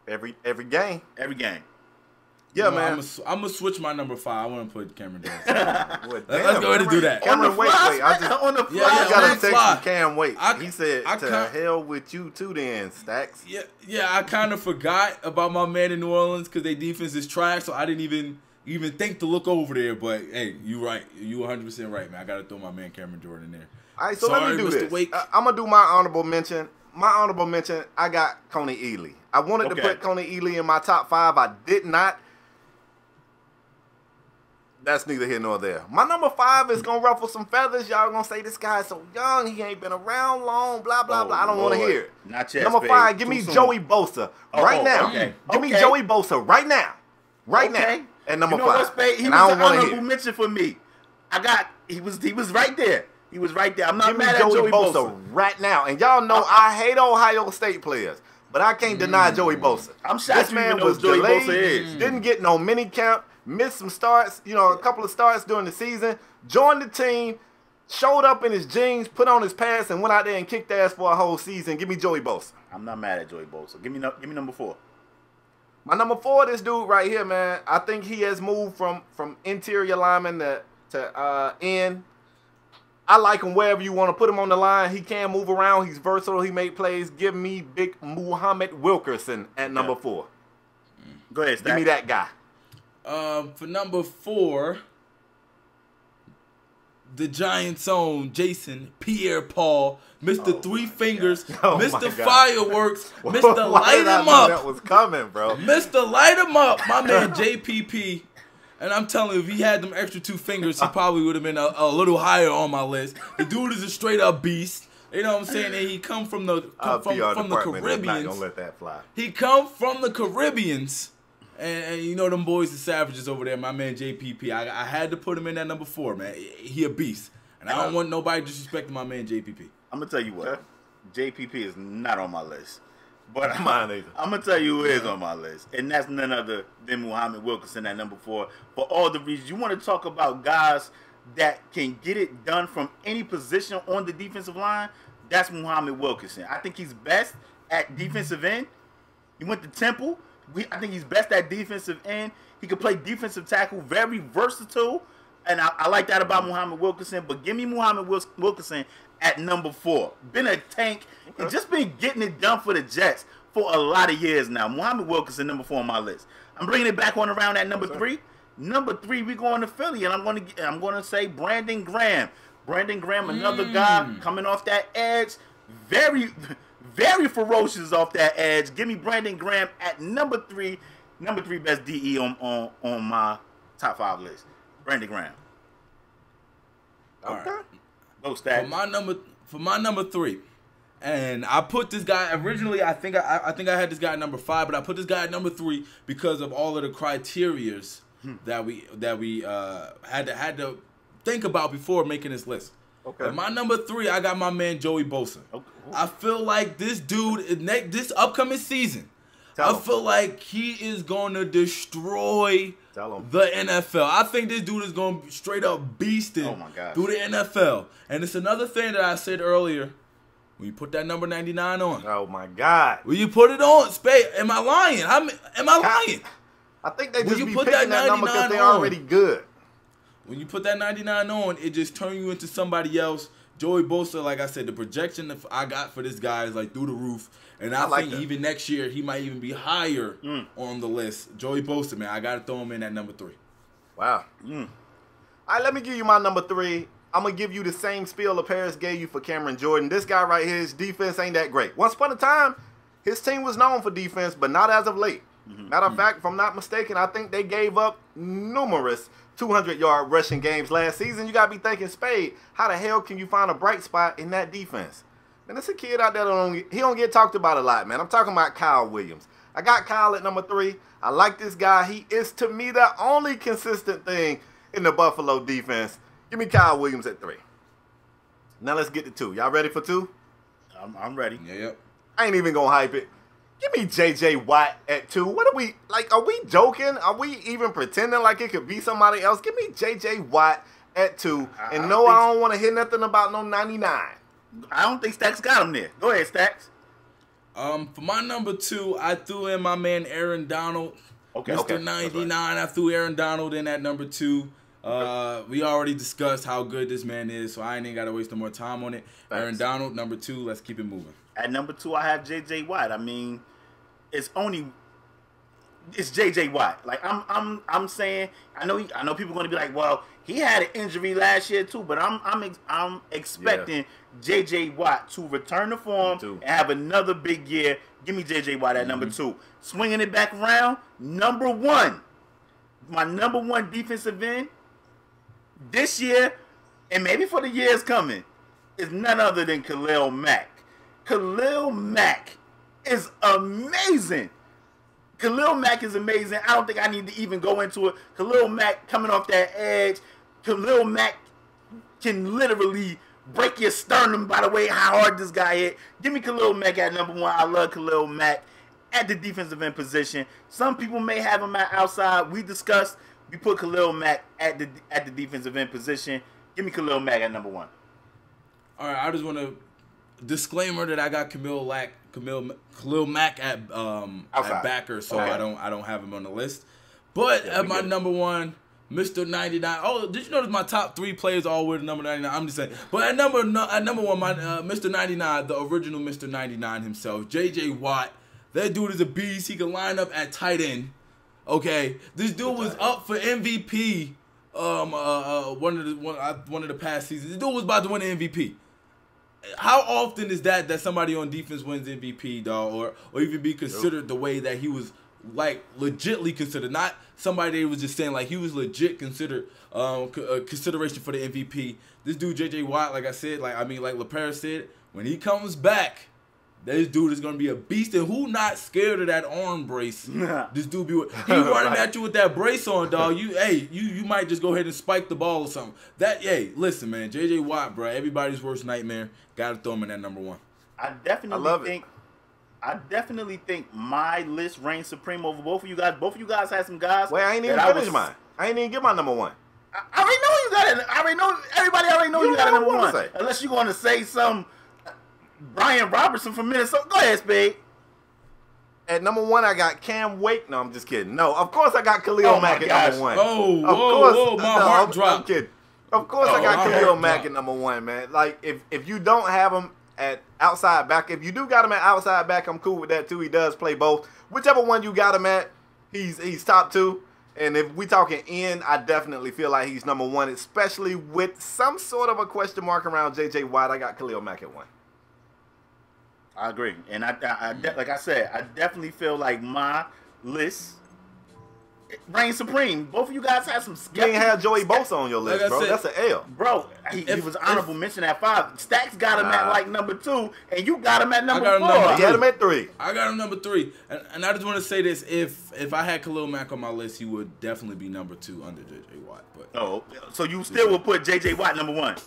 Every game. Every game. Yeah, man. I'm gonna switch my number 5. I want to put Cameron Jordan. Well, Let's go ahead and do that. Cameron Wake. On the fly. I got a text from Cam Wake. He said, "To hell with you too, then Stax." Yeah. I kind of forgot about my man in New Orleans because their defense is trash, so I didn't even think to look over there. But hey, you right. You 100% right, man. I got to throw my man Cameron Jordan in there. All right, so let me do Mr. this. Wake. I'm gonna do my honorable mention. my honorable mention, I got Conor ELI. I wanted to put Conor ELI in my top 5. I did not. That's neither here nor there. My number 5 is going to ruffle some feathers. Y'all going to say this guy's so young. He ain't been around long, blah, blah, blah. I don't want to hear it. Not yet, number 5, give me Joey Bosa right now. Okay. Give me Joey Bosa right now. Right now. At number 5. What, Spade? He was an honorable mention for me. He was right there. He was right there. I'm not mad at Joey Bosa right now. And y'all know I hate Ohio State players, but I can't deny Joey Bosa. I'm shocked this man you was Joey delayed, Bosa is. Didn't get no mini camp, missed some starts, a couple of starts during the season, joined the team, showed up in his jeans, put on his pads, and went out there and kicked ass for a whole season. Give me Joey Bosa. I'm not mad at Joey Bosa. Give me number 4. My number 4, this dude right here, man. I think he has moved from interior lineman to end. I like him wherever you want to put him on the line. He can move around. He's versatile. He make plays. Give me big Muhammad Wilkerson at number 4. Go ahead, Stax. Give me that guy. For number 4, the Giants' own Jason Pierre-Paul, Mr. Three Fingers, Mr. Fireworks, Mr. Light 'em up. That was coming, bro. Mr. Light 'em up, my man JPP. And I'm telling you, if he had them extra 2 fingers, he probably would have been a little higher on my list. The dude is a straight up beast. You know what I'm saying? And he come from the Caribbeans. Not gonna let that fly. He come from the Caribbeans. And you know them boys are savages over there. My man JPP. I had to put him in that number 4, man. He a beast. And I don't want nobody disrespecting my man JPP. I'm going to tell you what. JPP is not on my list. But Mine either. I'm going to tell you who is on my list. And that's none other than Muhammad Wilkerson at number 4. For all the reasons. You want to talk about guys that can get it done from any position on the defensive line? That's Muhammad Wilkerson. I think he's best at defensive end. He went to Temple. I think he's best at defensive end. He can play defensive tackle, very versatile. And I like that about Muhammad Wilkerson. But give me Muhammad Wilkerson at number 4. Been a tank and just been getting it done for the Jets for a lot of years now. Muhammad Wilkerson, number 4 on my list. I'm bringing it back on around at number 3. Number 3, we're going to Philly, and I'm going to say Brandon Graham. Brandon Graham, another guy coming off that edge, very, very ferocious off that edge. Give me Brandon Graham at number 3 best DE on my top 5 list. Brandon Graham. Okay. Go Stax. For my number 3, and I put this guy originally. I think I had this guy at number 5, but I put this guy at number 3 because of all of the criterias that we had to think about before making this list. Okay. But my number 3, I got my man Joey Bosa. Okay. I feel like this dude, this upcoming season, I feel like he is going to destroy the NFL. I think this dude is going to straight up beast it through the NFL. And it's another thing that I said earlier. When you put that number 99 on. Oh, my God. When you put it on, Spade, am I lying? Am I lying? I think they When just you be put picking that that number because 99 they're already good. When you put that 99 on, it just turns you into somebody else. Joey Bosa, like I said, the projection that I got for this guy is like through the roof. And I think even next year, he might even be higher on the list. Joey Bosa, man, I got to throw him in at number 3. Wow. All right, let me give you my number 3. I'm going to give you the same spiel that Paris gave you for Cameron Jordan. This guy right here, his defense ain't that great. Once upon a time, his team was known for defense, but not as of late. Matter of fact, if I'm not mistaken, I think they gave up numerous 200-yard rushing games last season. You got to be thinking, Spade, how the hell can you find a bright spot in that defense? Man, there's a kid out there he don't get talked about a lot, man. I'm talking about Kyle Williams. I got Kyle at number 3. I like this guy. He is, to me, the only consistent thing in the Buffalo defense. Give me Kyle Williams at 3. Now let's get to 2. Y'all ready for 2? I'm ready. Yep. I ain't even going to hype it. Give me J.J. Watt at 2. What are we, like, are we joking? Are we even pretending like it could be somebody else? Give me J.J. Watt at 2. And no, I don't want to hear nothing about no 99. I don't think Stax got him there. Go ahead, Stax. For my number 2, I threw in my man Aaron Donald. Okay. Mr. 99, right. I threw Aaron Donald in at number 2. We already discussed how good this man is, so I ain't got to waste no more time on it. Thanks. Aaron Donald, number 2. Let's keep it moving. At number 2, I have J.J. Watt. I mean, it's only it's J.J. Watt. Like I'm saying, I know people are gonna be like, well, he had an injury last year too, but I'm expecting J.J. Watt to return to form and have another big year. Give me J.J. Watt at number 2. Swinging it back around, number 1. My number 1 defensive end this year, and maybe for the years coming, is none other than Khalil Mack. Khalil Mack is amazing. Khalil Mack is amazing. I don't think I need to even go into it. Khalil Mack coming off that edge. Khalil Mack can literally break your sternum by the way how hard this guy hit. Give me Khalil Mack at number 1. I love Khalil Mack at the defensive end position. Some people may have him at outside. We put Khalil Mack at the defensive end position. Give me Khalil Mack at number 1. All right, I just want to disclaimer that I got Khalil Mack at backer, so I don't have him on the list. But at my number 1, Mr. 99. Oh, did you notice my top 3 players all with number 99? I'm just saying. But at number 1, my Mr. 99, the original Mr. 99 himself, J.J. Watt. That dude is a beast. He can line up at tight end. Okay, this dude was up for MVP. One of the past seasons. This dude was about to win the MVP. How often is that somebody on defense wins MVP, dog, or even be considered the way that he was, like, legitly considered? Not somebody that was just saying, like, he was legit considered consideration for the MVP. This dude J.J. Watt, like I said, like LaPera said, when he comes back, this dude is gonna be a beast, and who not scared of that arm brace? This dude he running at you with that brace on, dog. You might just go ahead and spike the ball or something. Listen, man, J.J. Watt, bro, everybody's worst nightmare. Gotta throw him in that number 1. I definitely think my list reigns supreme over both of you guys. Both of you guys had some guys. Wait, I ain't even finished mine. I ain't even get my number 1. I already know you got it. I already know. Everybody already know you got a number 1. Unless you're going to say some Brian Robertson from Minnesota. Go ahead, Spade. At number 1, I got Cam Wake. No, I'm just kidding. No, of course I got Khalil Mack at number 1. Whoa, my heart dropped. I'm kidding. Of course I got Khalil Mack at number 1, man. Like, if you don't have him at outside back, if you do got him at outside back, I'm cool with that too. He does play both. Whichever one you got him at, he's top 2. And if we talking in, I definitely feel like he's number 1, especially with some sort of a question mark around J.J. Watt. I got Khalil Mack at 1. I agree, and like I said, I definitely feel like my list reigns supreme. Both of you guys had some skeptics. You ain't have Joey Bosa on your list, bro. That's an L. Bro, he was honorable mention at 5. Stax got him at like number 2, and you got him at number 4. He had him at 3. I got him number 3. And I just want to say this. If I had Khalil Mack on my list, he would definitely be number 2 under J.J. Watt. But so you still will put J.J. Watt number 1?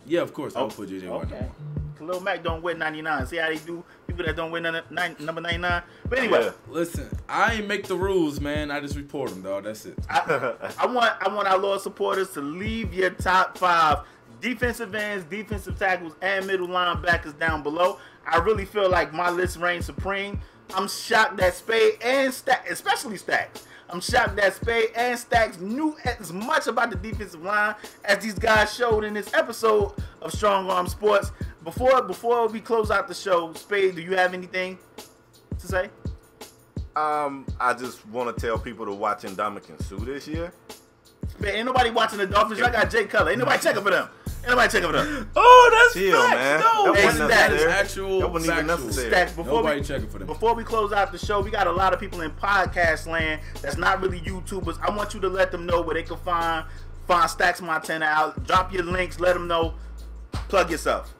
Yeah, of course. I would put J.J. Watt number 1. Khalil Mack don't win 99. See how they do people that don't win number 99? But anyway. Listen, I ain't make the rules, man. I just report them, dog. That's it. I want our loyal supporters to leave your top 5 defensive ends, defensive tackles, and middle linebackers down below. I really feel like my list reigns supreme. I'm shocked that Spade and Stax, especially Stax, I'm shocked that Spade and Stax knew as much about the defensive line as these guys showed in this episode of Strong Arm Sports. Before we close out the show, Spade, do you have anything to say? I just want to tell people to watch Ndamukong Suh this year. Spade, ain't nobody watching the Dolphins. I got Jay Cutler. Ain't nobody checking for them. Oh, that's chill, man. No, that is actual. That wasn't even necessary. Stax, nobody checking for them. Before we close out the show, we got a lot of people in podcast land that's not really YouTubers. I want you to let them know where they can find Stax Montana out. Drop your links. Let them know. Plug yourself.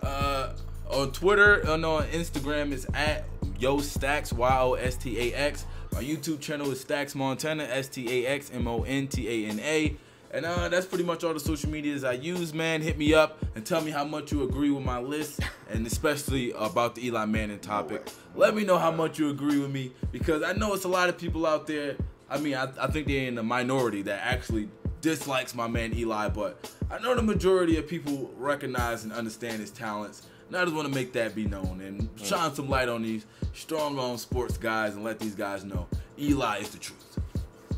On Twitter and on Instagram is at YoStax, YOSTAX. My YouTube channel is Stax Montana, STAXMONTANA. And that's pretty much all the social medias I use, man. Hit me up and tell me how much you agree with my list, and especially about the Eli Manning topic. Let me know how much you agree with me, because I know it's a lot of people out there. I mean, I think they're in the minority that actually dislikes my man Eli, but I know the majority of people recognize and understand his talents. And I just want to make that be known and shine some light on these Strong Arm Sports guys and let these guys know Eli is the truth.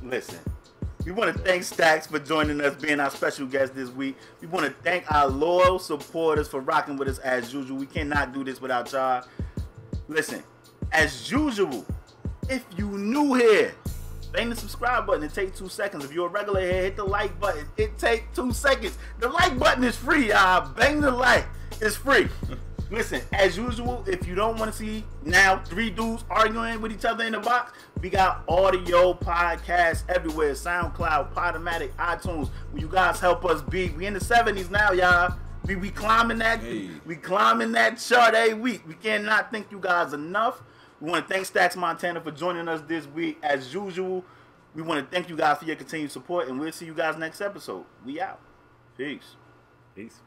Listen. We want to thank Stax for joining us, being our special guest this week. We want to thank our loyal supporters for rocking with us as usual. We cannot do this without y'all. Listen, as usual, if you new here, Bang the subscribe button. It takes 2 seconds. If you're a regular here, hit the like button. It takes 2 seconds. The like button is free, y'all. Bang the like. It's free. Listen, as usual, if you don't want to see now 3 dudes arguing with each other in the box, we got audio podcasts everywhere. SoundCloud, Podomatic, iTunes. When you guys help us be, we in the 70s now, y'all. We climbing that. Hey. We climbing that chart every week. We cannot thank you guys enough. We want to thank Stax Montana for joining us this week. As usual, we want to thank you guys for your continued support, and we'll see you guys next episode. We out. Peace. Peace.